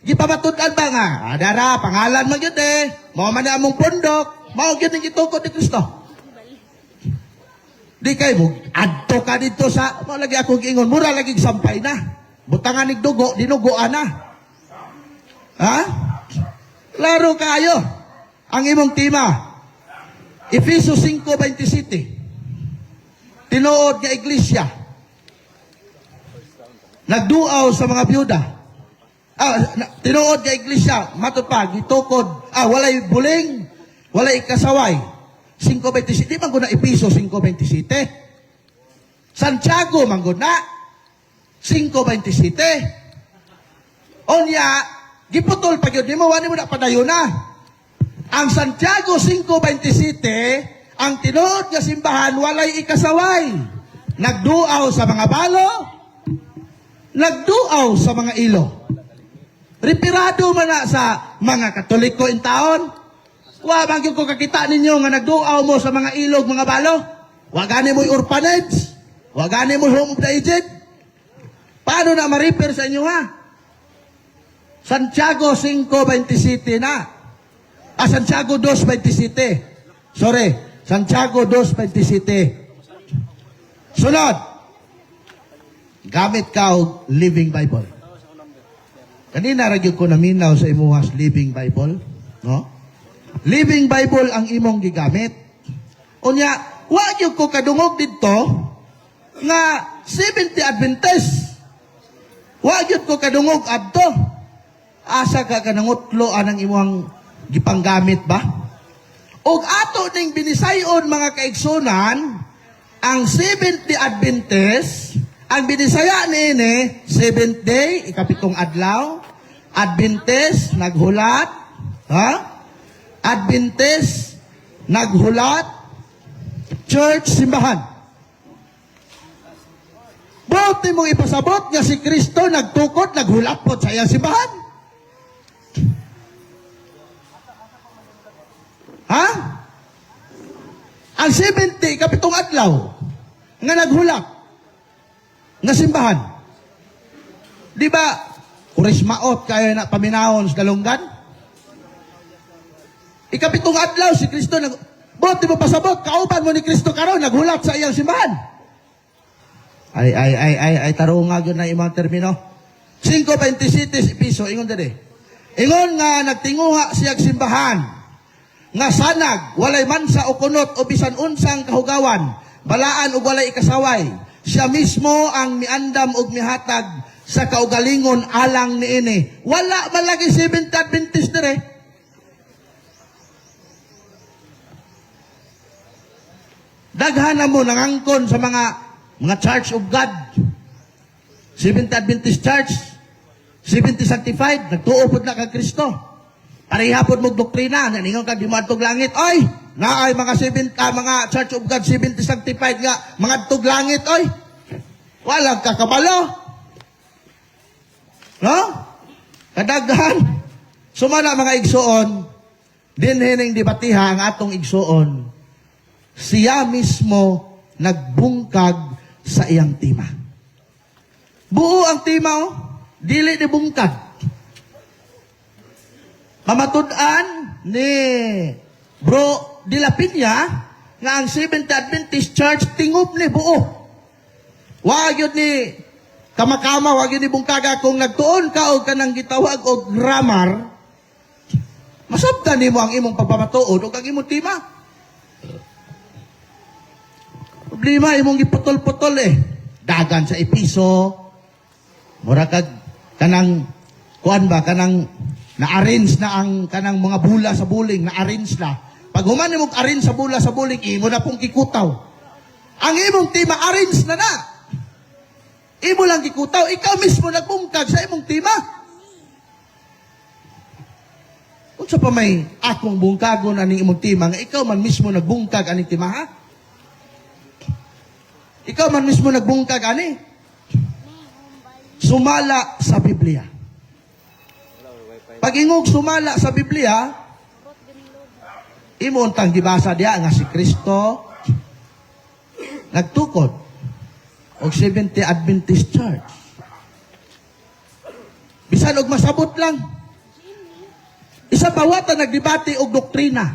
[SPEAKER 3] gipabatud-an ba nga. Adara, pangalan man gyud mao man among pundok, mao gyud ang gitukod ni Kristo. Di kay mo adto ka dito sa mo lagi ako giingon mura lagi sampay na. Butangan nig dugo, dinugoan na. Ha? Klaro kayo. Ang imong tema. Efeso 5:27. Tinuod nga iglesia. Nagduaw sa mga byuda. Tinuod nga iglesia, matod pa gitukod, walay buling, walay kasaway. 5:27, di man guna Episo 5:27. Santiago man guna 5:27. Onya, giputol pa gyud nimo wani mo na padayon na. Ang Santiago 5:27, ang tinuod nga simbahan walay ikasaway. Nagduaw sa mga balo, nagduaw sa mga ilo. Retirado man na sa mga Katoliko in taon. Wa bang ko kakita ninyo nga nagduaw mo sa mga ilog, mga balo? Wa gani mo orphanage? Wa gani mo home of the aged? Paano na ma-repair sa inyo ha? Santiago 5:27 na. Santiago 2:27. Sorry, Santiago 2:27. Sunod. Gamit ka og Living Bible. Kanina radyo ko naminaw sa imuhas Living Bible, no? Living Bible ang imong gigamit. Unya, wa gyud ko kadungog didto nga 70 Adventist. Wa gyud ko kadungog adto. Asa ka kanangutlo anang imong gipanggamit ba? Og ato ning binisayon mga kaigsunan, ang 70 Adventist, ang binisaya niini 7th day, ikapitong adlaw, Adventist naghulat, ha? Adventist, naghulat, church, simbahan. Buti mong ipasabot nga si Kristo nagtukod, naghulat po sa iyang simbahan. Ha? Ang 70, kapitong adlaw, nga naghulat, nga simbahan. Di ba, kurismaot kayo na paminahon sa dalunggan? Ikapitong adlaw si Kristo buti mo pasabot kauban mo ni Kristo karon naghulat sa iyang simbahan. Ay tarunga gyud na imong termino. 5:27 Episo ingon diri. Ingon nga nagtinguha siyang simbahan nga sanag walay mansa o kunot o bisan unsang kahugawan, balaan ug walay ikasaway. Siya mismo ang miandam ug mihatag sa kaugalingon alang niini. Wala malagi 7th Adventist dire. Daghan na mo nangangkon sa mga Church of God. Seventh Adventist Church, 70 Sanctified, nagtuo pod na kag Kristo. Pareha pod mo doktrina, naningon kag di moadtog langit. Oy, naay mga Church of God 70 Sanctified nga mga adtog langit oy. Walang kakabalo. No? Kadaghan. Sumala mga igsuon, din hining debatiha ang atong igsuon, siya mismo nagbungkag sa iyang tema. Buo ang tema, oh. Dili ni bungkag. Mamatud-an ni Bro De La Piña nga ang Seventh Adventist Church tingup ni buo. Wag yun ni kamakama, wag yun ni bungkaga kung nagtuon ka o kanang gitawag o grammar, masabtan nimo ang imong pagpamatuod o kag imong tema. Problema imong giputol-putol eh. Dagan sa episo. Mura kag kanang kuan ba kanang na-arrange na ang kanang mga bula sa buling, na-arrange na. Pag human mo arrange sa bula sa buling, imo na pong kikutaw. Ang imong tema arrange na na. Imo lang kikutaw, ikaw mismo nagbungkag sa imong tema. Kung sa pa may akong bungkagon aning imong tema, nga ikaw man mismo nagbungkag aning tema, ha? Ikaw man mismo nagbungkag ani. Sumala sa Biblia. Pag ingog sumala sa Biblia, imo untang gibasa diya nga si Kristo nagtukod og Seventh Adventist Church. Bisan og masabot lang. Isa pa wata nagdebate og doktrina.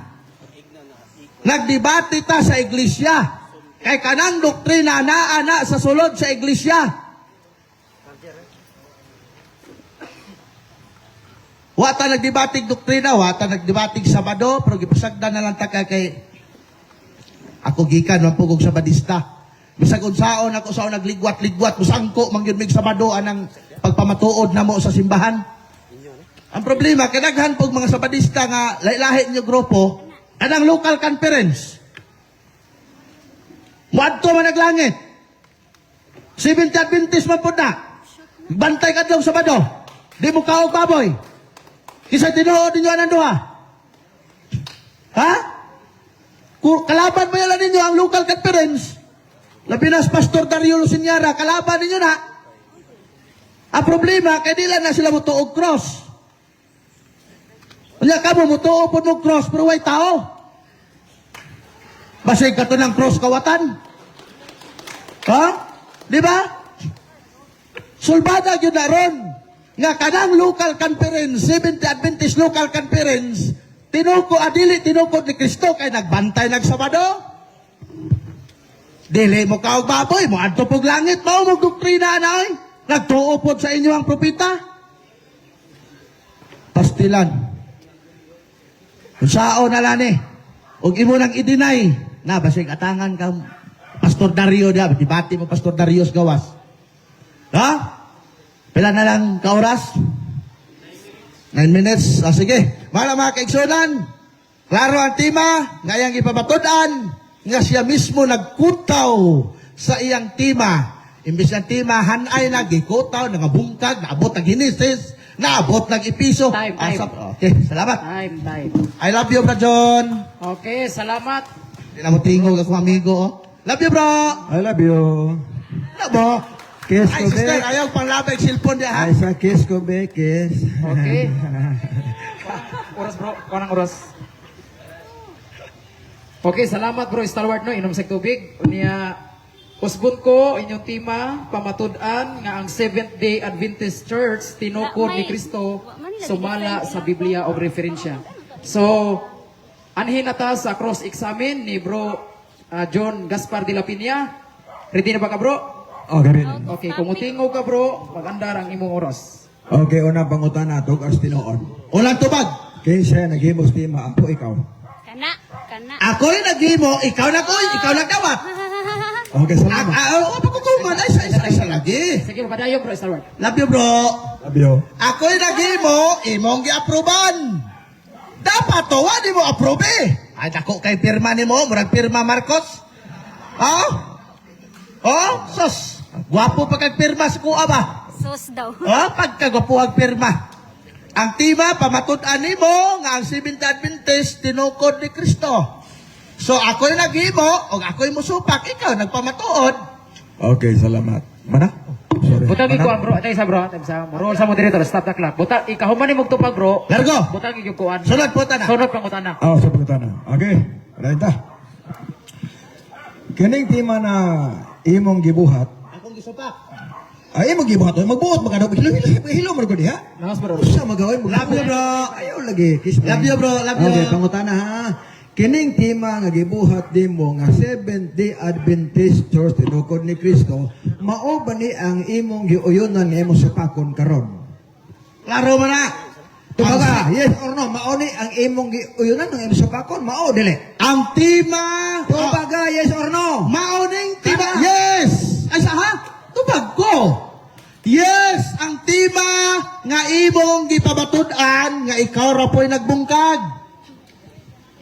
[SPEAKER 3] Nagdebate ta sa iglesia. Kay kanang doktrina naa sa sulod sa iglesia. Wata nagdebating doktrina, wata nagdebating Sabado, pero gipasagdan na lang ta kay ako gikan man pugog Sabadista. Bisag unsaon ako sa nagligwat-ligwat, musangko man gyud mig Sabado anang pagpamatuod namo sa simbahan. Ang problema kadaghan pug mga Sabadista nga lahi-lahi niyo grupo, anang local conference. Muadto man naglangit. Seventh Adventist man pud na. Bantay kadlong Sabado. Di mo kaog baboy. Kisa tinuod ninyo anang duha. Ha? Kalaban mo yan ninyo ang local conference. Labi na Pastor Dario Luciñara, kalaban ninyo na. Ang problema, kaya nila na sila mutuog cross. Kanya ka mo, mutuog po mo cross, pero way tao. Basig ka to ng cross kawatan. Ha? Di ba? Sulbada yun na ron. Nga kanang local conference, Seventh Adventist local conference, adili tinukod ni Kristo kay nagbantay nagsabado. Dili mo kaog baboy, mo adto pog langit, mao mo doktrina na ay. Nagtuo pod sa inyo ang propeta. Pastilan. Unsao na lang eh. Ug imo nang i-deny na basig atangan ka Pastor Dario dia, dibati mo Pastor Darius gawas. Ha? Pila na lang ka oras? 9 minutes. Sige. Mga kaigsunan, klaro ang tema, ngayang ipabatudan, nga siya mismo nagkutaw sa iyang tema. Imbis ang tema, hanay na, gikutaw, nangabungkag, naabot ng Genesis, naabot ng Episo.
[SPEAKER 1] Time.
[SPEAKER 3] Okay, salamat.
[SPEAKER 1] Time.
[SPEAKER 3] I love you, Bro John.
[SPEAKER 1] Okay, salamat.
[SPEAKER 3] Hindi na mo tingog ako, amigo. Oh. Love you, bro.
[SPEAKER 2] I love you.
[SPEAKER 3] Ano mo?
[SPEAKER 2] Kiss
[SPEAKER 3] Ay,
[SPEAKER 2] ko,
[SPEAKER 3] sister,
[SPEAKER 2] be.
[SPEAKER 3] ayaw pang labay, cellphone niya, ha?
[SPEAKER 2] Ay, sa kiss ko, be. Kiss.
[SPEAKER 1] Okay. Oras bro, kanang oras. Okay, salamat bro, stalwart no, inom sa tubig. Unya, usbon ko inyong tema, pamatud-an nga ang Seventh-day Adventist Church, tinukod ni Kristo, sumala sa Biblia o referensya. So, anhin na ta sa cross-examine ni bro John Gaspar de la Piña. Ready na ba ka bro?
[SPEAKER 2] Okay, rin.
[SPEAKER 1] Okay, kung mutingog ka bro, magandar ang imong oras.
[SPEAKER 2] Okay, unang pangutan nato, as tinoon.
[SPEAKER 3] Ulang tubag.
[SPEAKER 2] Kinsa naghimos tema, ako ikaw.
[SPEAKER 4] Kana.
[SPEAKER 3] Ako'y naghimo, ikaw na ko'y, ikaw nagdawat.
[SPEAKER 2] Okay, salamat.
[SPEAKER 3] Pagkukuman, ay isa lagi.
[SPEAKER 1] Sige, padayon bro, stalwart.
[SPEAKER 3] Love you, bro.
[SPEAKER 2] Love you.
[SPEAKER 3] Ako'y naghimo, imong gi-aproban. Dapat to, di mo approve eh. Ay, dako kay pirma ni mo, murag pirma Marcos. Sos. Gwapo pa kag pirma sa kuha ba?
[SPEAKER 4] Sos daw.
[SPEAKER 3] Pagkagwapo ang pirma. Ang tema, pamatud-an nimo nga ang Seventh Adventist tinukod ni Kristo. So, ako'y naghimo, o ako'y musupak, ikaw nagpamatuod.
[SPEAKER 2] Okay, salamat. Mana? Sorry.
[SPEAKER 5] Butang ikuan bro, tayo sa bro, tayo sa roll sa moderator, stop the clock. Butang ikahuman ni magtupag bro.
[SPEAKER 3] Largo.
[SPEAKER 5] Butang ikuan.
[SPEAKER 3] Sunod po na.
[SPEAKER 5] Sunod pang utana.
[SPEAKER 2] Sa pagkatana. Okay. Right ta. Kining tema na imong gibuhat,
[SPEAKER 3] Akong gisupak.
[SPEAKER 2] ay imong gibuhat, magbuot magano, hilo man ko diha.
[SPEAKER 5] Lakas bro.
[SPEAKER 2] Usa magawan mo.
[SPEAKER 3] Love you, bro.
[SPEAKER 2] Ayaw lagi. Kiss me.
[SPEAKER 3] Love you, bro. Love you.
[SPEAKER 2] Okay, pangutana ha. Kining tema nga gibuhat nimo nga Seventh-day Adventist Church tinukod ni Kristo, mao ba ni ang imong giuyonan nga imong supakon karon?
[SPEAKER 3] Klaro man na.
[SPEAKER 2] Tumaga, yes or no, mao ni ang imong giuyonan nga imong supakon, mao dili.
[SPEAKER 3] Ang tema.
[SPEAKER 2] Tumaga, yes or no?
[SPEAKER 3] Mauning tema. Yes. Ay sa ha? Tubag ko. Yes, ang tema nga imong gipabatud-an nga ikaw ra po'y nagbungkag.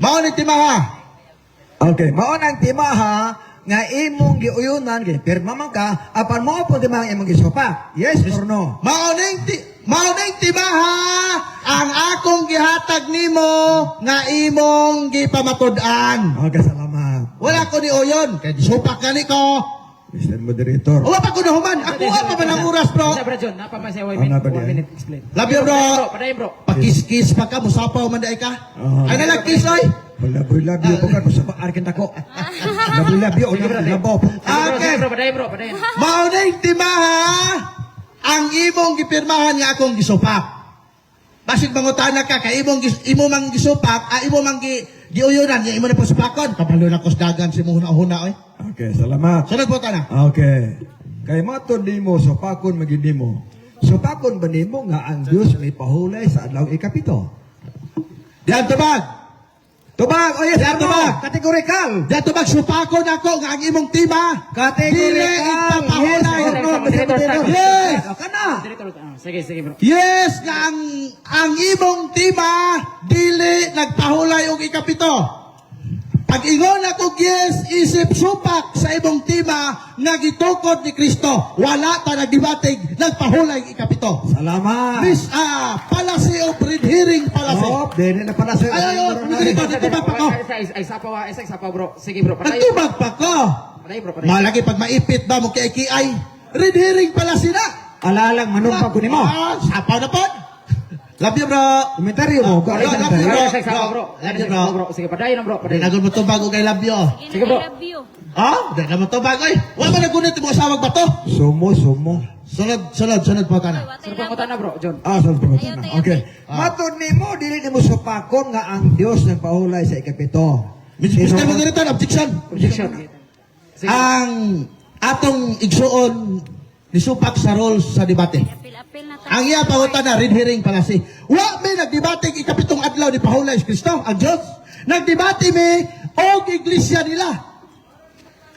[SPEAKER 3] Mauning tema ha.
[SPEAKER 2] Okay, mao nang tema ha nga imong giuyonan kay pirma man ka apan mao po tema ang imong gisupak. Yes or no?
[SPEAKER 3] Mauning tema ha. Ang akong gihatag nimo nga imong gipamatud-an.
[SPEAKER 2] Okay, salamat.
[SPEAKER 3] Wala ko ni uyon. Kaya supak ka ni ko.
[SPEAKER 2] Mr. Moderator.
[SPEAKER 3] Wala pa ko nahuman. Ako pa man ang oras, bro.
[SPEAKER 5] Sa bro John, napamay sa 1
[SPEAKER 2] Ano ba
[SPEAKER 5] minute, 1
[SPEAKER 2] diyan?
[SPEAKER 5] minute explain.
[SPEAKER 3] Love you, bro.
[SPEAKER 5] Padayon bro.
[SPEAKER 3] Pakis-kis pa ka, musapaw man dahi ka. Ay nalagkis, oy.
[SPEAKER 2] Love you po ka sa arkin tako. Love you, labo.
[SPEAKER 3] Okay.
[SPEAKER 5] Bro, padayon bro, padayon.
[SPEAKER 3] Mauning timaha, ang imong gipirmahan nga akong gisupak. Basit mangutana ka, kay imo mang gisupak, imo mang giuyunan, nga imo na po supakon. Kabalo na kos dagan si muhuna-huna, oy.
[SPEAKER 2] Okay, salamat.
[SPEAKER 3] Sunod po ta na.
[SPEAKER 2] Okay. Kay matod nimo supakon magid nimo. Supakon ba nimo nga ang Dios may pahulay sa adlaw ikapito?
[SPEAKER 3] Diyan tubag.
[SPEAKER 2] Tubag, oh yes,
[SPEAKER 3] Diyan
[SPEAKER 2] ano?
[SPEAKER 3] tubag.
[SPEAKER 2] Categorical.
[SPEAKER 3] Diyan tubag, supakon ako nga ang imong tima. Dili
[SPEAKER 2] Categorical.
[SPEAKER 3] ipapahulay.
[SPEAKER 2] Yes, or no?
[SPEAKER 5] Moderator,
[SPEAKER 3] Yes.
[SPEAKER 2] Kana.
[SPEAKER 5] Moderator, sige, sige bro.
[SPEAKER 3] Yes, nga ang imong tima, dili nagpahulay og ikapito. Pag ingon ako yes, isip supak sa imong tima nga gitukod ni Kristo. Wala ta nagdibatig, nagpahulay ikapito.
[SPEAKER 2] Salamat.
[SPEAKER 3] Miss, policy of red hearing policy.
[SPEAKER 2] Oh, dili na pala sa
[SPEAKER 3] Ay, nagtubag pa ko.
[SPEAKER 5] Ay, sapa bro. Sige bro, padayon.
[SPEAKER 3] Nagtubag pa ko.
[SPEAKER 5] Padayon bro, padayon.
[SPEAKER 3] Malagi pag maipit ba mo kay kiay. Red hearing policy na.
[SPEAKER 2] Alalang manumpa ko nimo.
[SPEAKER 3] Sapaw na po. Love you, bro.
[SPEAKER 2] Komentaryo mo.
[SPEAKER 3] Love you,
[SPEAKER 5] Padayon,
[SPEAKER 3] bro.
[SPEAKER 5] sige, sapa bro.
[SPEAKER 3] Love you, bro.
[SPEAKER 5] Bro, sige, padayon bro, padayon.
[SPEAKER 3] Pinagod mo to bago kay love you.
[SPEAKER 5] Sige, bro.
[SPEAKER 4] I love you.
[SPEAKER 3] Dahil naman to bago eh. Wala ba nagunit mo asawag ba to?
[SPEAKER 2] Sumo.
[SPEAKER 3] Sunod po ka na.
[SPEAKER 5] Sir pang utana bro, John.
[SPEAKER 2] Sa pagkatana.
[SPEAKER 4] Ayaw, tayo,
[SPEAKER 2] Okay. Matod nimo dili nimo supakon nga ang Dios nagpahulay sa ikapito.
[SPEAKER 3] Mr. Moderator, objection.
[SPEAKER 5] Objection. Sige.
[SPEAKER 3] Ang atong igsuon nisupak sa rules sa debate.
[SPEAKER 4] Apil-apil na tayo.
[SPEAKER 3] Ang iya pangutan na red hearing palasi. Wa may nagdebate ikapitong adlaw ni pahulay si Kristo, ang Diyos. Nagdebate mi og iglesia nila.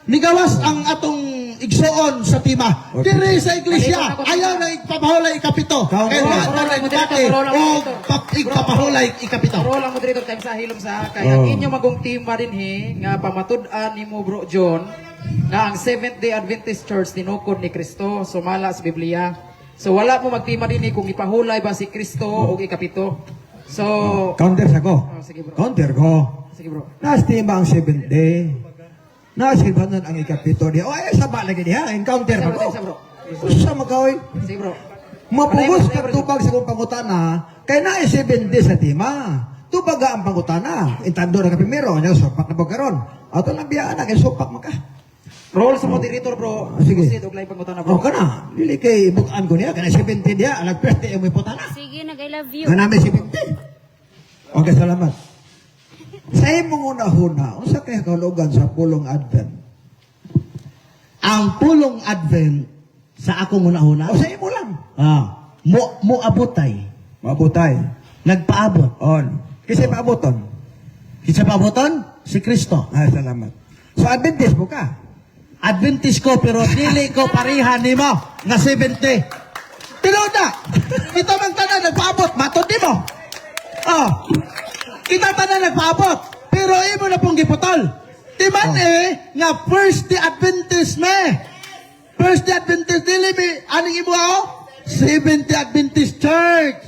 [SPEAKER 3] Nigawas ang atong igsuon sa tima. Diri sa iglesia, ayaw na ipapahulay ikapito. Kaya wa na nagdebate og ipapahulay ikapito.
[SPEAKER 5] Pero lang moderator time sa hilom sa kay ang inyo magong team ba din nga pamatud-an nimo bro John nga ang Seventh-day Adventist Church tinukod ni Kristo sumala sa Biblia. So wala mo magtima din kung ipahulay ba si Kristo o ikapito. So
[SPEAKER 2] Counter sa ko.
[SPEAKER 5] sige bro.
[SPEAKER 2] Counter ko.
[SPEAKER 5] Sige bro.
[SPEAKER 2] Nastima ang 7th day. Nasilbanan ang ikapito diya. O ay sabak lagi diha. Encounter
[SPEAKER 5] Isa
[SPEAKER 2] ba
[SPEAKER 5] bro,
[SPEAKER 2] ko?
[SPEAKER 5] isa bro.
[SPEAKER 2] Usa magkaoy.
[SPEAKER 5] Sige bro.
[SPEAKER 2] Mapugos ka tubag sa kong pangutana. Kay na 7 days sa tima. Tubaga ang pangutana. Intando na ka primero. Nya sopak na pagkaron. Ato nang biyaan na kay sopak maka.
[SPEAKER 5] Roll sa moderator bro.
[SPEAKER 2] Sige.
[SPEAKER 5] Proceed og lain pangutana
[SPEAKER 2] O
[SPEAKER 5] bro.
[SPEAKER 2] kana. Dili kay bukan ko niya. Kana 70 diya. Alag pwerte yung may putana.
[SPEAKER 4] Sige, nag-I love you.
[SPEAKER 2] Nga namin 70. Okay, salamat. Sa imong una-huna, unsa kay kahulugan sa pulong Advent?
[SPEAKER 3] Ang pulong Advent sa akong una-una,
[SPEAKER 2] O sa imo lang.
[SPEAKER 3] mo abutay,
[SPEAKER 2] Mabutay.
[SPEAKER 3] nagpaabot.
[SPEAKER 2] On. Kasi maaboton.
[SPEAKER 3] Kinsa paaboton? Si Kristo.
[SPEAKER 2] Salamat. So Adventist mo ka?
[SPEAKER 3] Adventist ko pero dili ko parihan nimo nga 70. Tinuda. Kita man tanan nagpaabot, matod nimo. Kita tanan nagpaabot, pero imo na pong giputol. Timan nga first day Adventist me. First day Adventist dili mi aning imo 70 Adventist Church.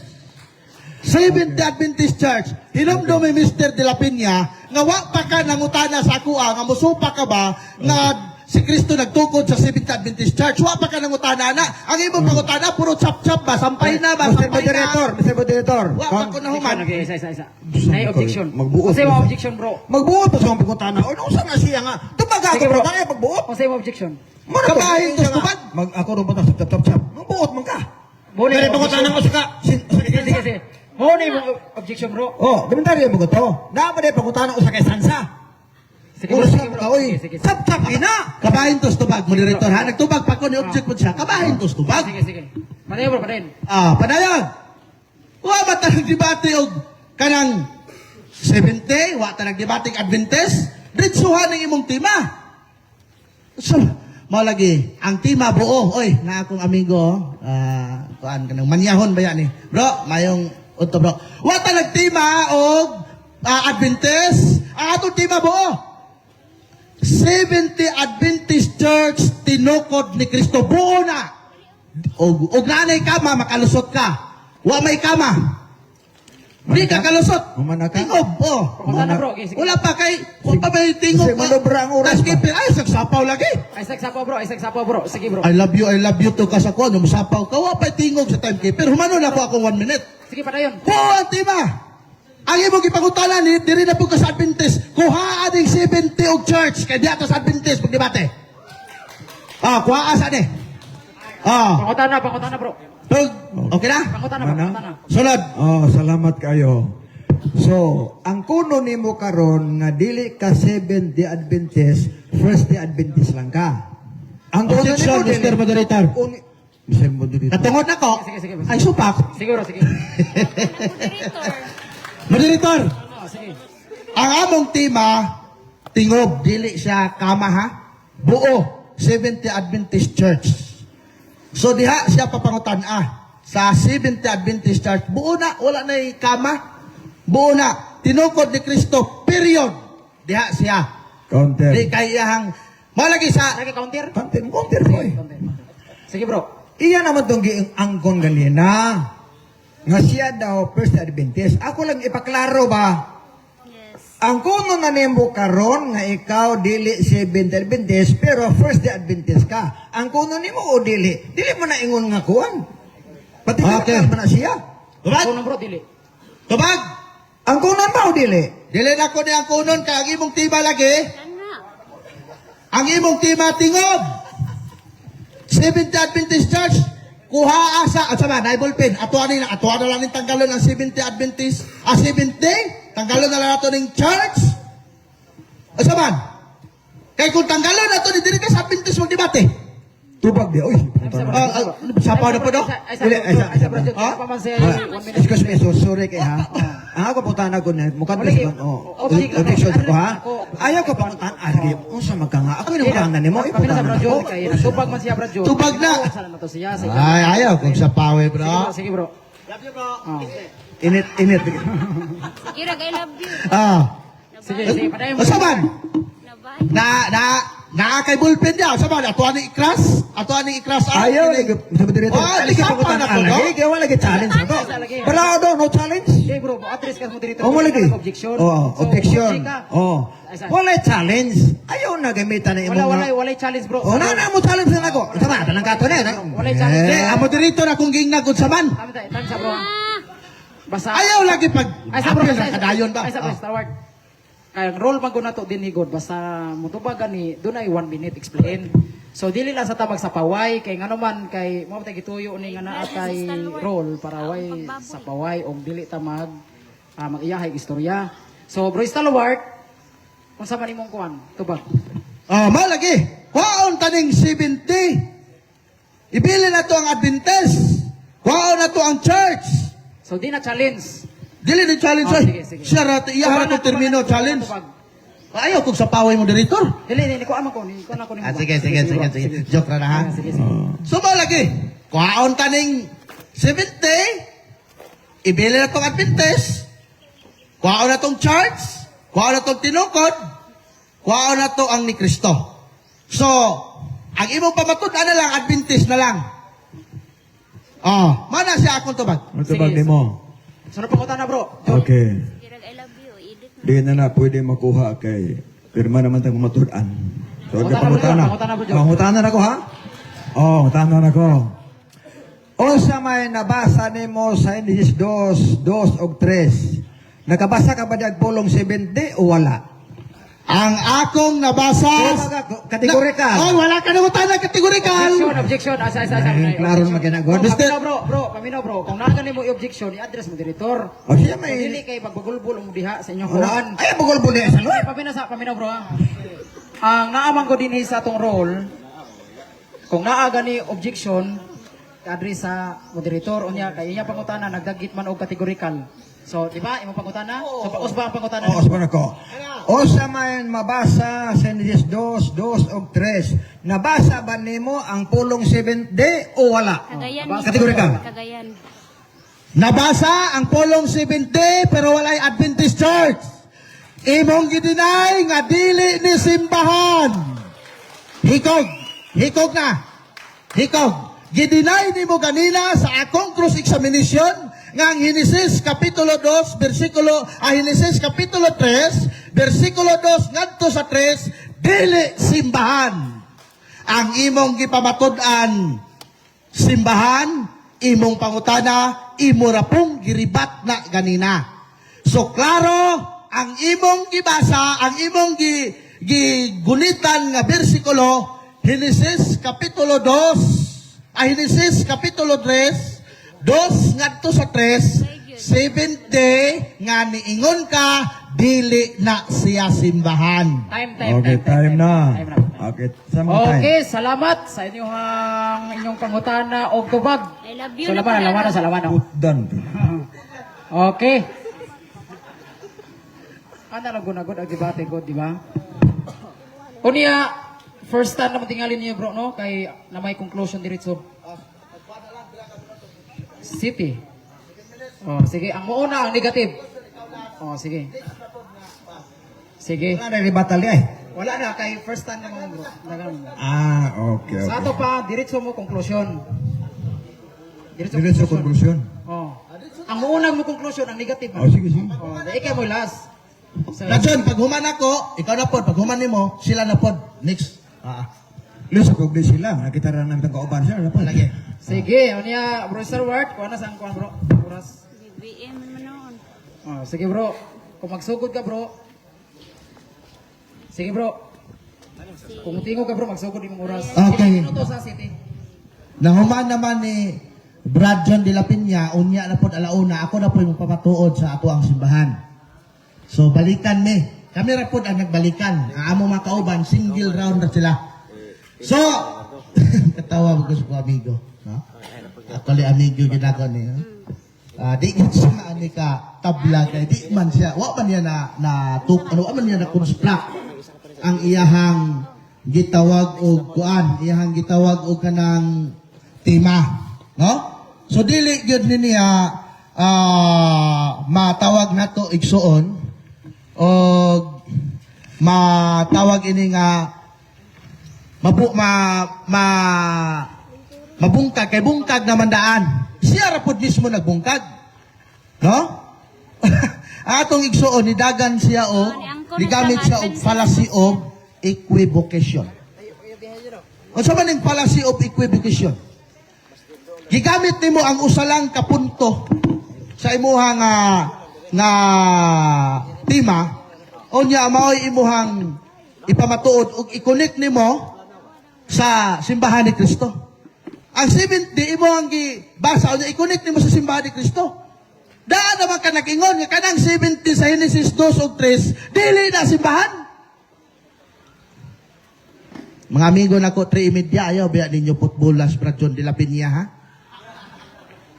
[SPEAKER 3] 70 Adventist Church. Hinumdum mi Mr. De La Peña nga wa pa ka nangutana sa ako nga musupa ka ba nga si Kristo nagtukod sa Seventh Adventist Church. Wa pa ka nangutana na. Ang imong pangutana, puro chap-chap ba? Sampay na ba?
[SPEAKER 2] Mr.
[SPEAKER 3] Sampay
[SPEAKER 2] Moderator,
[SPEAKER 3] na.
[SPEAKER 2] Mr. Moderator.
[SPEAKER 3] Wa pa ko nahuman.
[SPEAKER 5] Okay, isa. Nay objection.
[SPEAKER 2] Magbuot
[SPEAKER 5] Kasi
[SPEAKER 2] mo
[SPEAKER 5] mo
[SPEAKER 2] sa-
[SPEAKER 5] objection, bro.
[SPEAKER 2] Magbuot pa sa mga pagkuntana. O, nausa nga siya nga. Tumaga
[SPEAKER 5] Sige,
[SPEAKER 2] ako,
[SPEAKER 5] bro.
[SPEAKER 2] bro. Kaya magbuot.
[SPEAKER 5] Kasi mo objection.
[SPEAKER 3] Kabahin to, tubad.
[SPEAKER 2] Ako rin ba ito sa tap-tap-tap? Magbuot man ka.
[SPEAKER 5] Muna
[SPEAKER 2] Kaya
[SPEAKER 5] yung
[SPEAKER 2] pagkuntana ko sa ka.
[SPEAKER 5] Sige. Muna yung objection, bro.
[SPEAKER 2] Oh, komentaryo mo ko to. Dapat ay pagkuntana ko sa kay Sansa.
[SPEAKER 5] Sige,
[SPEAKER 2] Puro
[SPEAKER 5] bro.
[SPEAKER 2] sa ka, oy.
[SPEAKER 5] Sige.
[SPEAKER 2] Tap-tap, ina.
[SPEAKER 3] Kabahin to, tubag, moderator ha. Nagtubag pa ko ni object mo siya. Kabahin to, tubag.
[SPEAKER 5] Sige. Patayin, bro, patayin.
[SPEAKER 3] Padayon. Wa ba ta nagdebate og kanang 70, wa ta nagdebate og Adventist. Ditsuhan ang imong tema. So, mao lagi ang tema buo. Oy, na akong amigo, kuan kanang manyahon ba yan eh. Bro, mayong unto bro. Wa ta nagtema og Adventist. Ang atong tema buo. 70 Adventist Church tinukod ni Kristo buo na. Og nanay kama, makalusot ka. Wa may kama. Di ka kalusot.
[SPEAKER 2] Humana ka?
[SPEAKER 3] Tingob,
[SPEAKER 5] Pakunta na, bro. Okay, sige.
[SPEAKER 3] Wala pa kay, wala pa may tingob.
[SPEAKER 2] Kasi manobra ang oras
[SPEAKER 3] Tas
[SPEAKER 2] ba?
[SPEAKER 3] kipil, ay, sagsapaw lagi.
[SPEAKER 5] Ay, sagsapaw, bro. Sige, bro.
[SPEAKER 3] I love you to ka sa kuwan. Musapaw ka, wa pa tingog sa timekeeper. Humano na po ako 1 minute.
[SPEAKER 5] Sige, patayon.
[SPEAKER 3] Buo ang tema. Ang imong ipangutalan ni diri na po ka sa Adventist. Kuha ading 70 og church kay diha ta sa Adventist pag debate. Kuha asa ni.
[SPEAKER 5] Pakunta na, bro.
[SPEAKER 3] Okay na?
[SPEAKER 5] Pakunta
[SPEAKER 2] Mana?
[SPEAKER 5] na.
[SPEAKER 3] Sunod.
[SPEAKER 2] Oh, salamat kayo. So, ang kuno nimo karon nga dili ka Seventh Day Adventist, First Day Adventist lang ka. Ang kuno
[SPEAKER 3] Objection,
[SPEAKER 2] nimo
[SPEAKER 3] Mr. Moderator.
[SPEAKER 2] Mr. Moderator.
[SPEAKER 3] Katungod na ko.
[SPEAKER 5] Sige.
[SPEAKER 3] Ay supak.
[SPEAKER 5] Sige, bro, sige.
[SPEAKER 4] Moderator.
[SPEAKER 3] Moderator.
[SPEAKER 5] Sige.
[SPEAKER 3] Ang among tema, tingob, dili siya kama ha. Buo, 70 Adventist Church. So diha siya papangutan sa 70 Adventist Church. Buo na, wala na kama. Buo na, tinukod ni Kristo, period. Diha siya.
[SPEAKER 2] Counter.
[SPEAKER 3] Di kayahang, malagi sa,
[SPEAKER 5] Lagi counter?
[SPEAKER 2] Counter mo eh.
[SPEAKER 5] Sige, bro.
[SPEAKER 2] Iya naman itong angkon ganina. Nga siya daw First Day Adventist. Ako lang ipaklaro ba?
[SPEAKER 4] Yes.
[SPEAKER 2] Ang kuno na nimo karon nga ikaw dili Seventh Day Adventist pero First Day Adventist ka. Ang kuno nimo o dili? Dili mo na ingon nga kuan. Pati
[SPEAKER 3] Okay.
[SPEAKER 2] ka na siya.
[SPEAKER 3] tubag,
[SPEAKER 5] Kuno, bro, dili.
[SPEAKER 3] tubag.
[SPEAKER 2] Ang kunon ba o dili?
[SPEAKER 3] Dili na ko ni ang kunon, kaya ang imong tema lagi.
[SPEAKER 4] Kana.
[SPEAKER 3] Ang imong tema tingob. 70 Adventist Church, kuha asa, at sama, naibol pen, atuan na lang yung tanggalon ng 70 Adventist, 70, tanggalon na lang nato ng church. At sama, kaya kung tanggalon nato ni diri ka sa Adventist mag-debate.
[SPEAKER 2] Tubag di. Uy.
[SPEAKER 3] Sapaw na po do.
[SPEAKER 5] Ay, bro.
[SPEAKER 3] Ah?
[SPEAKER 5] Pa man siya, 1 minute.
[SPEAKER 2] Excuse me, so sorry kay ha. Ang ako puntahan ako na, mukhang
[SPEAKER 5] Wala,
[SPEAKER 2] this one, objection ko ha. Ayaw ko puntahan, argi, unsa magkanga. Ako yung puntahan na nimo, ipuntahan na ako.
[SPEAKER 5] Tubag man siya, bro.
[SPEAKER 3] Tubag na.
[SPEAKER 5] Saan na to siya? Sige,
[SPEAKER 3] Ay, ayaw, kung sa pawe, bro.
[SPEAKER 5] Sige, bro. Oh.
[SPEAKER 2] Init.
[SPEAKER 4] Sige, Rag, I love you.
[SPEAKER 5] Sige, patayin mo.
[SPEAKER 3] Saman,
[SPEAKER 4] Nabay.
[SPEAKER 3] kay bullpen niya, saman, atuan ni ikras,
[SPEAKER 2] Ayaw, sabi dito.
[SPEAKER 3] Di sapa na po, no?
[SPEAKER 2] Kaya wala ka challenge na to.
[SPEAKER 5] Lagi.
[SPEAKER 2] Wala daw, no challenge.
[SPEAKER 5] Sige, bro. Address ka mo dito.
[SPEAKER 2] Oh, wala lagi.
[SPEAKER 5] Objection.
[SPEAKER 2] Oh,
[SPEAKER 5] So,
[SPEAKER 2] objection.
[SPEAKER 5] ka.
[SPEAKER 2] Oh.
[SPEAKER 5] Ay, saan?
[SPEAKER 2] Wala challenge. Ayaw na gamitan na imong.
[SPEAKER 5] Wala challenge, bro.
[SPEAKER 2] Oh, na mo challenge na ako. Sama, tanang kato na.
[SPEAKER 5] Wala challenge.
[SPEAKER 3] Di, amo dito na kung gingnagod saman.
[SPEAKER 5] Tama tayo. Tama sa, bro. Basta.
[SPEAKER 3] Ayaw lagi pag
[SPEAKER 5] Ay, sa, bro.
[SPEAKER 3] apil na kadayon ba?
[SPEAKER 5] Ay, sa, bro. Star Wars. Kaya roll man ko na to din ni God. Basta mutubagan ni, doon ay 1 minute explain. So, dili lang sa tabag sa paway. Kay nga naman, kay mo tayo gituyo ni nga naa kay roll para way sa paway o dili ta mag-iyahay istorya. So, bro, Stalwart, kung sa man imong kuhan, tubag.
[SPEAKER 3] Malagi. Kwaon taning 70. Ibili na to ang Adventist. Kwaon na to ang church.
[SPEAKER 5] So, di na challenge.
[SPEAKER 3] Dili ni challenge
[SPEAKER 5] Oh,
[SPEAKER 3] ay.
[SPEAKER 5] sige.
[SPEAKER 3] Siya rat iya
[SPEAKER 5] Tubag
[SPEAKER 3] ra
[SPEAKER 5] na,
[SPEAKER 3] to termino
[SPEAKER 5] tubag na,
[SPEAKER 3] challenge.
[SPEAKER 5] tubag.
[SPEAKER 3] Ayaw kung sa paway mo director.
[SPEAKER 5] Dili, ko aman ko. Ko na ko ni.
[SPEAKER 3] Sige. Joke ra na ha.
[SPEAKER 5] Sige.
[SPEAKER 3] So malagi. Kwaon taning 70. Ibili na tong Adventist. Kwaon na tong church. Kwaon na tong tinukod. Kwaon na to ang ni Kristo. So, ang imong pamatud-an na lang, Adventist na lang. Mana siya akong tubag?
[SPEAKER 2] Ano tubag nimo?
[SPEAKER 5] Sunod pa ko na, bro.
[SPEAKER 2] Okay.
[SPEAKER 4] Sige, Rag, I love you. Edit mo.
[SPEAKER 2] Di na pwede makuha kay pirma naman tayong matudan. So,
[SPEAKER 5] Pangutana,
[SPEAKER 2] pangutana.
[SPEAKER 5] Bro John.
[SPEAKER 2] Pangutanan ako, ha? Oh, pangutanan ako. O sa may nabasa nimo sa Genesis 2, 2 o 3, nakabasa ka ba diyag pulong 70 o wala?
[SPEAKER 3] Ang akong nabasa...
[SPEAKER 2] Kategorikal.
[SPEAKER 3] Ay, wala ka naman tayo ng kategorikal.
[SPEAKER 5] Objection. Asa.
[SPEAKER 2] Ay, klaro naman ginagawa.
[SPEAKER 5] Paminaw bro. Kung nagan mo i-objection, i-address mo direktor.
[SPEAKER 2] O siya
[SPEAKER 5] Dili
[SPEAKER 2] may...
[SPEAKER 5] kay pagbagulbul mo diha sa inyong kuhaan.
[SPEAKER 2] Ay, bugol-buli sa loob.
[SPEAKER 5] Paminaw bro. Ang naamang ko din sa atong role, kung naaga ni objection, i-address sa moderator, unya kay iya pangutana nagdagit man og kategorikal. So, di ba? Imong pangutana? So, paus ba ang pangutana?
[SPEAKER 2] Oo, sabi ko. O sa may mabasa sa Genesis 2, 2 o 3, nabasa ba nimo ang pulong 70 o wala?
[SPEAKER 4] Kagayan.
[SPEAKER 2] Kategorikal.
[SPEAKER 4] Kagayan.
[SPEAKER 3] Nabasa ang pulong 70 pero walay Adventist Church. Imong gidinay nga dili ni simbahan. Hikog na. Gidinay nimo ganina sa akong cross examination nga ang Genesis kapitulo 2 Genesis kapitulo 3 bersikulo 2 ngadto sa 3 dili simbahan. Ang imong gipamatud-an simbahan, imong pangutana, imo ra pong giribat na ganina. So klaro ang imong gibasa, ang imong gigunitan nga bersikulo Genesis kapitulo 2 Genesis kapitulo 3 ngadto sa 3 70 nga niingon ka dili na siya simbahan.
[SPEAKER 2] Time na. Okay, sama time.
[SPEAKER 5] Okay, salamat sa inyong pangutana og tubag.
[SPEAKER 4] I love you
[SPEAKER 5] So,
[SPEAKER 4] na
[SPEAKER 5] laman.
[SPEAKER 2] Put done.
[SPEAKER 5] Okay. Ana lagun-agud ang debate ko, di ba? Unya, first time naman tingalin niyo bro, no? Kay na may conclusion diretso. City. Oh, sige. Ang muuna, ang negative. Oh, sige. Sige.
[SPEAKER 2] Wala na ribatal eh.
[SPEAKER 5] Wala na, kay first time naman bro.
[SPEAKER 2] Okay.
[SPEAKER 5] Sa ato pa, diretso mo conclusion.
[SPEAKER 2] Diretso conclusion.
[SPEAKER 5] Oh. Ang muunang mo conclusion, ang negative.
[SPEAKER 2] Oh, sige.
[SPEAKER 5] Oh, ikay mo last. So,
[SPEAKER 3] Rajon, pag human ako, ikaw na pod. Pag human nimo, sila na pod. Next.
[SPEAKER 2] Lusa kog di sila, nakita ra nang kauban siya, dapat
[SPEAKER 3] Lagi.
[SPEAKER 5] sige, unya bro Sir Ward, kuha na saan kuha bro? Oras.
[SPEAKER 4] BBM man noon.
[SPEAKER 5] Oh, sige bro. Kung magsugod ka bro. Sige bro. Kung tingog ka bro, magsugod yung oras.
[SPEAKER 3] Okay.
[SPEAKER 5] Ilang minuto sa city?
[SPEAKER 3] Nahuman naman ni Brad John de la Piña, unya na pod alauna, ako na po yung papatuod sa ato ang simbahan. So balikan mi. Kami ra pod ang nagbalikan. Ang amo mga kauban, single round na sila. So, katawa ko sa amigo. No? Ako li amigo ginagawa niya. Di siya ani ka tabla kay di man siya. Wa man niya na ano man niya na construct ang iyahang gitawag og kuan, iyahang gitawag og kanang tema, no? So dili gyud ni niya matawag nato igsuon og matawag ini nga mabungkag kay bungkag naman daan. Siya ra pud mismo nagbungkag. No? Atong igsuon nidagan siya og nigamit siya og fallacy of equivocation. Unsa man ning fallacy of equivocation? Gigamit nimo ang usalang kapunto sa imuha nga tema unya mao'y imuhang ipamatuod ug i-connect nimo sa simbahan ni Kristo. Ang 70 imo ang gibasa unya i-connect nimo sa simbahan ni Kristo. Daan naman ka nag-ingon nga kanang 70 sa Genesis 2 ug 3 dili na simbahan. Mga amigo nako 3:30 ayaw biya ninyo footballas Brad John de la Piña ha.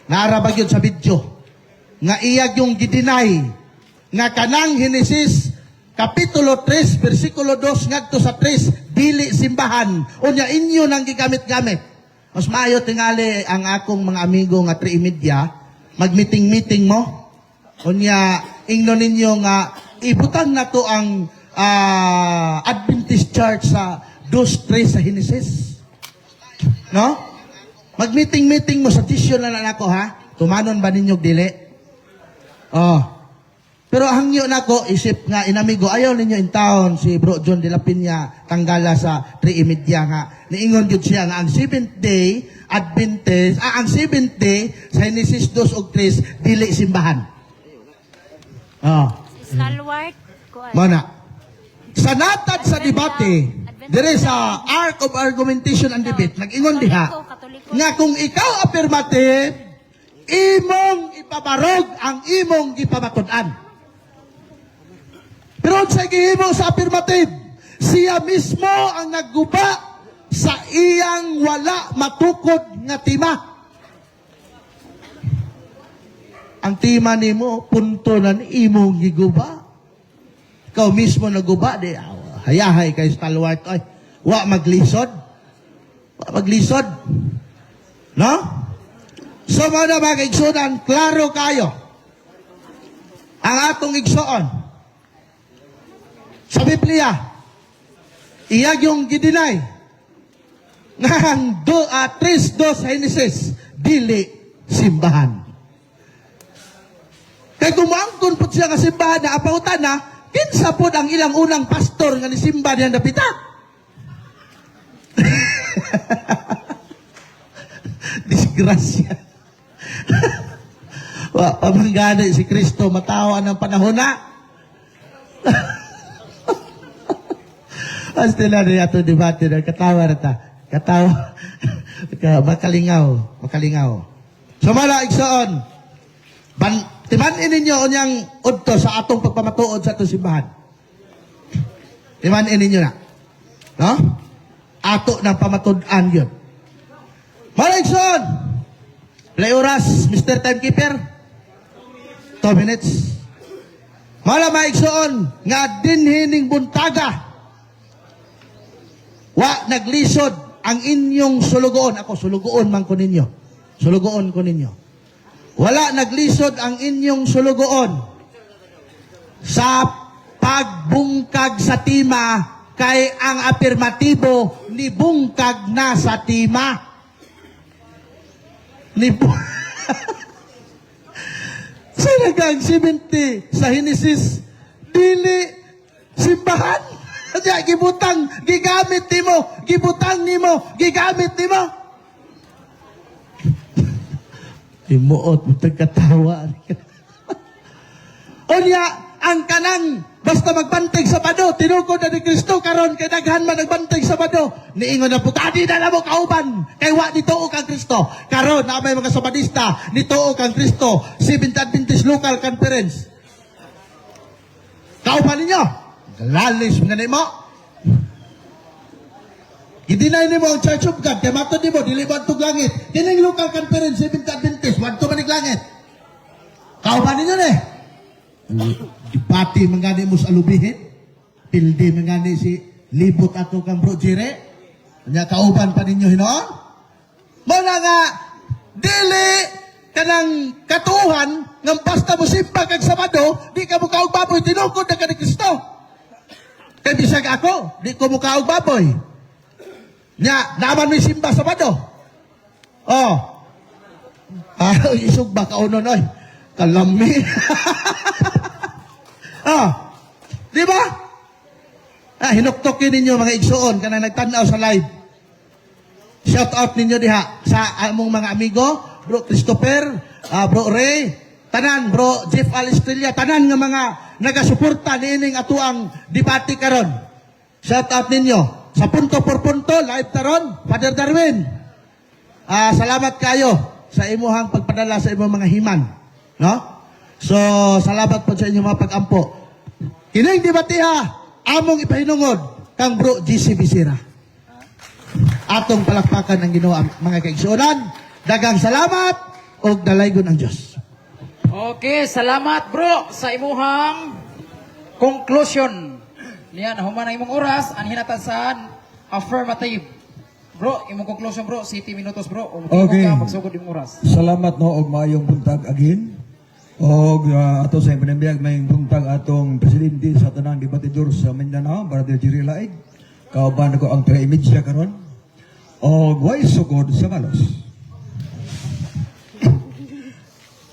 [SPEAKER 3] Naarabag yun sa video nga iyag yung gidinay nga kanang Genesis kapitulo 3 bersikulo 2 ngadto sa 3 dili simbahan unya inyo nang gigamit-gamit. Mas maayo tingali ang akong mga amigo nga 3:30 mag-meeting mo unya ingnon ninyo nga ibutang nato ang Adventist Church sa 2:3 sa Genesis. No? Mag-meeting mo sa tisyo na nako ha. Tumanon ba ninyo dili? Oh. Pero hangyo na ko, isip nga inamigo, ayaw ninyo in town, si Bro John de la Piña, tanggala sa 3:30 nga. Niingon yun siya nga, ang 7th day, Adventist, ang 7th day, sa Genesis 2 o 3, dili simbahan. Oh.
[SPEAKER 4] Stalwart. Kuan.
[SPEAKER 3] Mana. Sa natad sa debate, there is a arc of argumentation and debate. Nag-ingon diha,
[SPEAKER 4] Katoliko.
[SPEAKER 3] nga kung ikaw affirmative, imong ipabarog ang imong ipamatud-an. Pero sa gihimo sa affirmative, siya mismo ang nagguba sa iyang wala matukod nga tima. Ang tima nimo punto na imong giguba. Ikaw mismo naguba di hayahay kay stalwart ay wa maglisod. Wa maglisod. No? So mga mga igsunan, klaro kayo. Ang atong igsuon sa Biblia, iyag yung gidinay nga ang 3:2 sa Genesis, dili simbahan. Kay kumangkon po siya nga simbahan na apautan na, kinsa po ang ilang unang pastor nga ni simba niya napita. Disgrasya. Wa pamanggana si Kristo matawa ng panahon na. Hasta na rin ato debate na katawa na ta. Katawa. Makalingaw. So mala igsoon. Timanin ninyo unyang udto sa atong pagpamatuod sa atong simbahan. Timanin ninyo na. No? Ato ng pamatud-an yun. Mala igsoon. Play oras, Mr. Timekeeper. 2 minutes. Mala maigsoon nga dinhining buntaga. Wa naglisod ang inyong sulugoon. Ako, sulugoon man ko ninyo. Sulugoon ko ninyo. Wala naglisod ang inyong sulugoon sa pagbungkag sa tima kay ang afirmatibo ni bungkag na sa tima. Sa nagang 70 sa Genesis, dili simbahan. Kaya gibutang, gigamit nimo, gibutang nimo, gigamit nimo. Timuot, butang katawa. Unya, ang kanang, basta magbantig sa bado, tinukod na ni Kristo, karon kay daghan man nagbantig sa bado. Niingon na po, tadi na mo kauban, kay wa nituo kang Kristo. Karon, na may mga sabadista, nituo kang Kristo, Seventh Adventist Local Conference. Kauban ninyo. Lalis nga nimo. Gidinay nimo ang Church of God, kay matod nimo dili ba tug langit. Kining local conference Seventh Adventist, wadto man langit. Kauban ninyo ni. Dipati mangani mo sa alubihin. Pildi mangani si libot ato kang Bro Jire. Nya kauban pa ninyo hinoon. Mo na nga dili kanang katuhan ng basta mo simpa kag Sabado, di ka mo kaog baboy tinukod na ka ni Kristo. Kaya bisag ako, di ko mukha og baboy. Nya, naman may simba sa Sabado. Oh. Isog ba kaunon, oy. Kalami. Oh. Di ba? Hinuktokin ninyo mga igsuon kanang nagtanaw sa live. Shout out ninyo diha sa among mga amigo, Bro Christopher, Bro Ray, tanan, Bro Jeff Alistrilla, tanan nga mga nagasuporta niining ato ang debate karon. Shout out ninyo. Sa punto por punto, live taron, Father Darwin. Salamat kayo sa imuhang pagpadala sa imong mga himan. No? So, salamat po sa inyong mga pag-ampo. Kining debate among ipahinungod kang Bro GC Bisira. Atong palakpakan ang ginawa mga kaigsuonan. Dagang salamat o dalaygon ang Diyos.
[SPEAKER 5] Okay, salamat bro sa imuhang conclusion. Niyan, human na imong oras, ang hinatasan, affirmative. Bro, imong conclusion bro, 7 minutos bro.
[SPEAKER 2] Okay.
[SPEAKER 5] Ka, magsugod imong oras.
[SPEAKER 2] Salamat no og maayong buntag again. Og ato sa panambiyag may buntag atong presidente sa tanang debatidor sa Mindanao, Brother Jerry Laig. Kauban ko ang image siya karon. Og way sugod sa malos.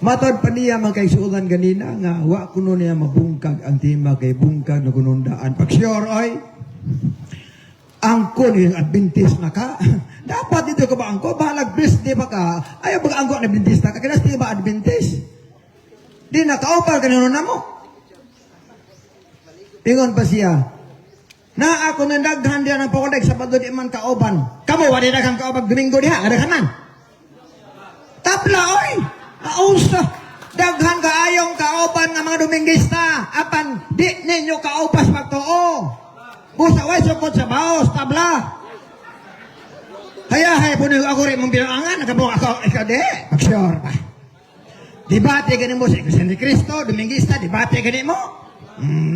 [SPEAKER 2] Matod pa niya magkaigsuutan ganina nga wa kuno niya mabungkag ang tema kay bungkag na kunundaan. Pag sure oy, angko yung Adventist na ka. Dapat dito ka ba angko? Bahalag blessed di ba ka? Ayaw ba angko na Adventist na ka? Kinas di ba Adventist? Di na kaupal kanino na mo. Ingon pa siya, na ako na daghan diyan ang pakulag sa Sabado di man kauban. Kamu wala daghang kaubag Domingo diha, ada man. Tapla oy. Ausa, daghan kaayong kauban nga mga Domingista. Apan, di ninyo kaupas magtuo. Busa, way, sukod sa baos, tabla. Hayahay po niyo ako rin mong bilangan. Nagabong ako, ikaw di. Pag-sure pa. Debate ganin mo sa Iglesia ni Cristo, Domingista, debate ganin mo.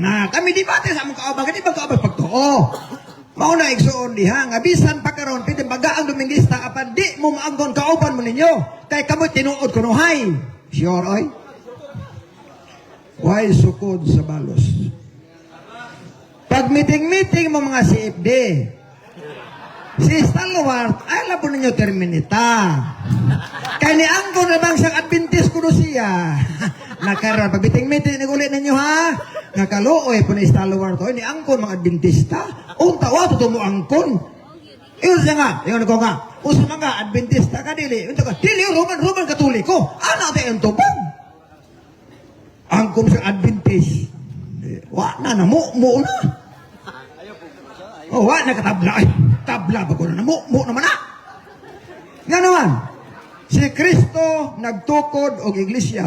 [SPEAKER 2] Na, kami debate sa mga kauban. Ganit ba kauban pagtuo? Mauna igsuon diha, nga bisan pa karon pwede baga ang Domingista apan di mo maanggon kauban mo ninyo. Kay kamoy tinuod kunuhay. Sure oy. Why sukod sa balos? Pag meeting mo mga CFD, si Stalwart, alam po ninyo terminita. Kay ni anggon na bang siyang Adventist kuno siya. Nakaroon, pag meeting ulit ninyo ha. Nakaluoy po ni Stalwart ni angkon mga Adventista. Unta wa to mo angkon. Iyon siya nga, iyon ko nga. Usa mga Adventista ka dili. Unta ka, dili Roman Katoliko. Ana ta yung tubag. Angkon sa Adventist. Wa na mo na. Oh, wa na katabla. Ay, tabla ba ko na mo naman na. Nga naman, si Kristo nagtukod og iglesia.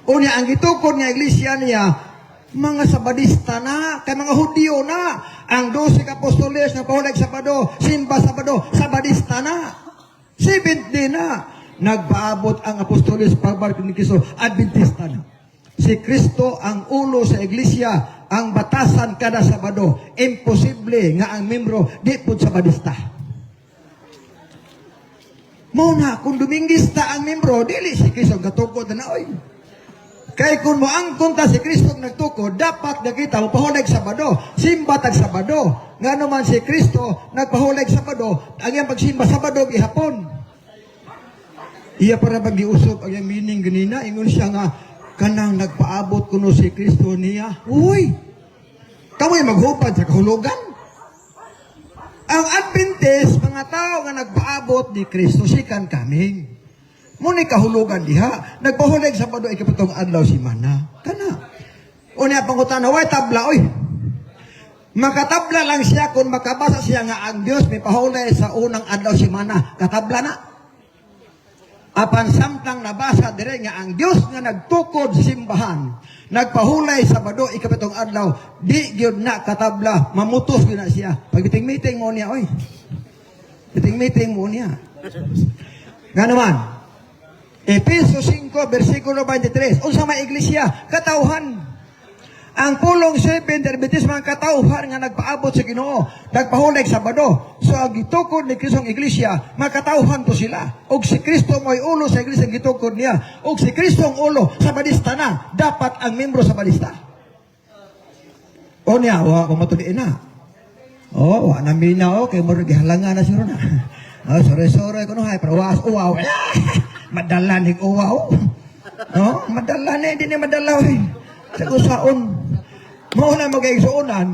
[SPEAKER 2] Unya ang gitukod nga iglesia niya mga Sabadista na, kay mga Hudyo na, ang 12 apostoles na pahulag Sabado, simba Sabado, Sabadista na, 70 na, nagpaabot ang apostoles pagbalik ni Kristo, Adventista na. Si Kristo ang ulo sa iglesia, ang batasan kada Sabado, imposible nga ang membro di pud Sabadista. Muna, kung Domingista ang membro, dili si Kristo gatukod na oy. Kay kung moangkon ta si Kristo nagtukod, dapat nakita mo pahulag Sabado, simba tag Sabado. Nga naman si Kristo nagpahulag Sabado, ang iyang pagsimba Sabado gihapon. Iya para pag-giusop ang iyang meaning ganina, ingon siya nga kanang nagpaabot kuno si Kristo niya. Uy. Kamoy maghupad sa kahulugan. Ang Adventist, mga tao nga nagpaabot ni Kristo sikan kaming. Muni kahulugan diha, nagpahulag Sabado ay kapatong adlaw si mana. Kana. Unya pangutan, way tabla oy. Makatabla lang siya kung makabasa siya nga ang Dios may pahulay sa unang adlaw si mana. Katabla na. Apan samtang nabasa dire nga ang Dios nga nagtukod sa simbahan, nagpahulay Sabado ikapitong adlaw, di gyud na katabla, mamutos gyud na siya. Pag meeting mo niya oy. Meeting mo niya. Nga naman, Efeso 5, versikulo 23. Unsa may iglesia? Katauhan. Ang pulong 7, Adventist mga katauhan nga nagpaabot sa Ginoo, nagpahulag Sabado. So ang gitukod ni Kristo ang iglesia, makatauhan to sila. Og si Kristo mo'y ulo sa iglesia gitukod niya. Og si Kristo ang ulo, Sabadista na. Dapat ang membro Sabadista. O niya, wa pamatuliin na. O, wa namin na o, kay mo gihalangan na siguro na. Oh, sorry, kuno hay, pero wow. Madalanig uwaw. No? Madalanig, hindi na madalaw. Sa kusaon. Mauna mag-igsuunan,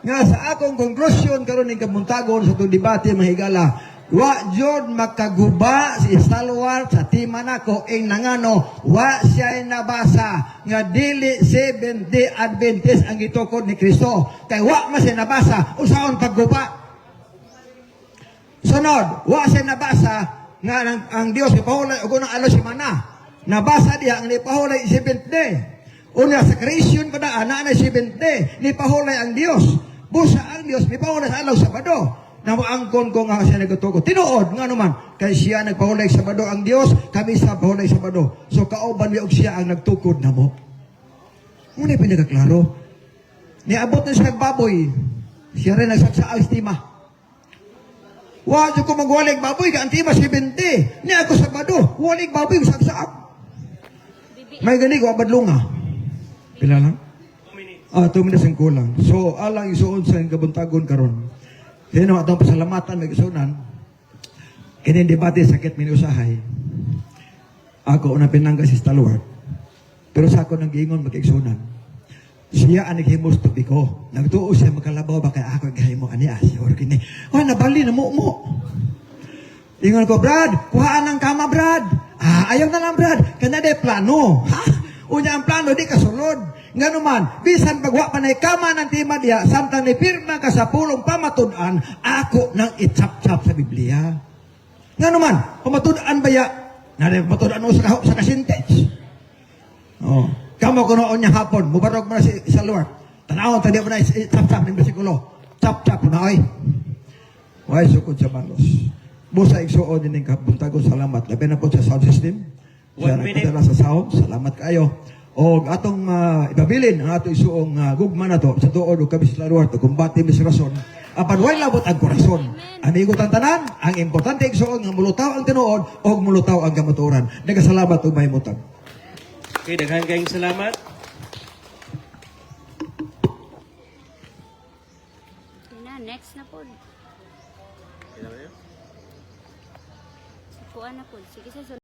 [SPEAKER 2] nga sa akong konklusyon karon ng kabuntagon sa itong debate, mahigala, wa jud makaguba si Stalwart sa tima nako ing nangano, wa siya nabasa nga dili Seventh-day Adventist ang gitukod ni Kristo. Kay wa man siya nabasa, usaon pagguba. Sunod, wa siya nabasa nga ang Dios ipahulay og unang adlaw si mana. Nabasa diha ang ipahulay 7th day. Una sa creation pa na ana 7th day ni pahulay ang Dios. Busa ang Dios ni pahulay sa adlaw Sabado. Namoangkon ko nga siya nagtuko. Tinuod nga naman kay siya nagpahulay Sabado ang Dios, kami sa pahulay Sabado. So kauban mi og siya ang nagtukod namo. Muna pinagaklaro. Niabot na siya baboy. Siya rin nagsaksa ang estima. Wa ko magwalig baboy ka antima 70. Ni ako Sabado, walig baboy saksaak. May gani ko abadlunga. Pila lang? 2 minutes ang kulang. So alang isuon sa kabuntagon karon. Dino atong pasalamatan may isunan. Kini debate sakit minusahay. Ako una pinangga si Stalwart. Pero sa ako nang giingon mag-igsunan. Siya ang naghimos tubi ko. Nagtuo siya makalabaw ba kaya ako gahimo ani asyor kini. Oh, nabali na mo. Ingon ko, Brad, kuhaan ang kama, Brad. Ayaw na lang, Brad. Kana de plano. Ha? Unya ang plano, di kasulod. Nga naman, bisan pagwa pa na kama ng tima diya, samtang ni pirma ka sa pulong pamatudan, ako nang itchap-chap sa Biblia. Nga naman, pamatudan ba ya? Pamatudan mo sa kasintage. Oh. Kamo ko noon niya hapon, mubarog mo na sa luar. Tanawon, tadi mo na itchap-chap ng bersikulo. Chap-chap na ay. Why sukod sa malos? Busa igsuon din ng kabuntagon, salamat. Labi na po sa sound system. Siya nagpadala sa sound, salamat kayo. O atong ipabilin ang ato isuong gugma na to sa tuod o kabis laruar to kumbati mis rason. Apan way labot ang korason. Amigo tantanan, ang importante igsuon nga mulutaw ang tinuod o mulutaw ang kamatuoran. Nagasalamat ug mahimutang.
[SPEAKER 6] Okay, daghan kayong salamat.
[SPEAKER 4] Next na po. Kuan na po. Sige sa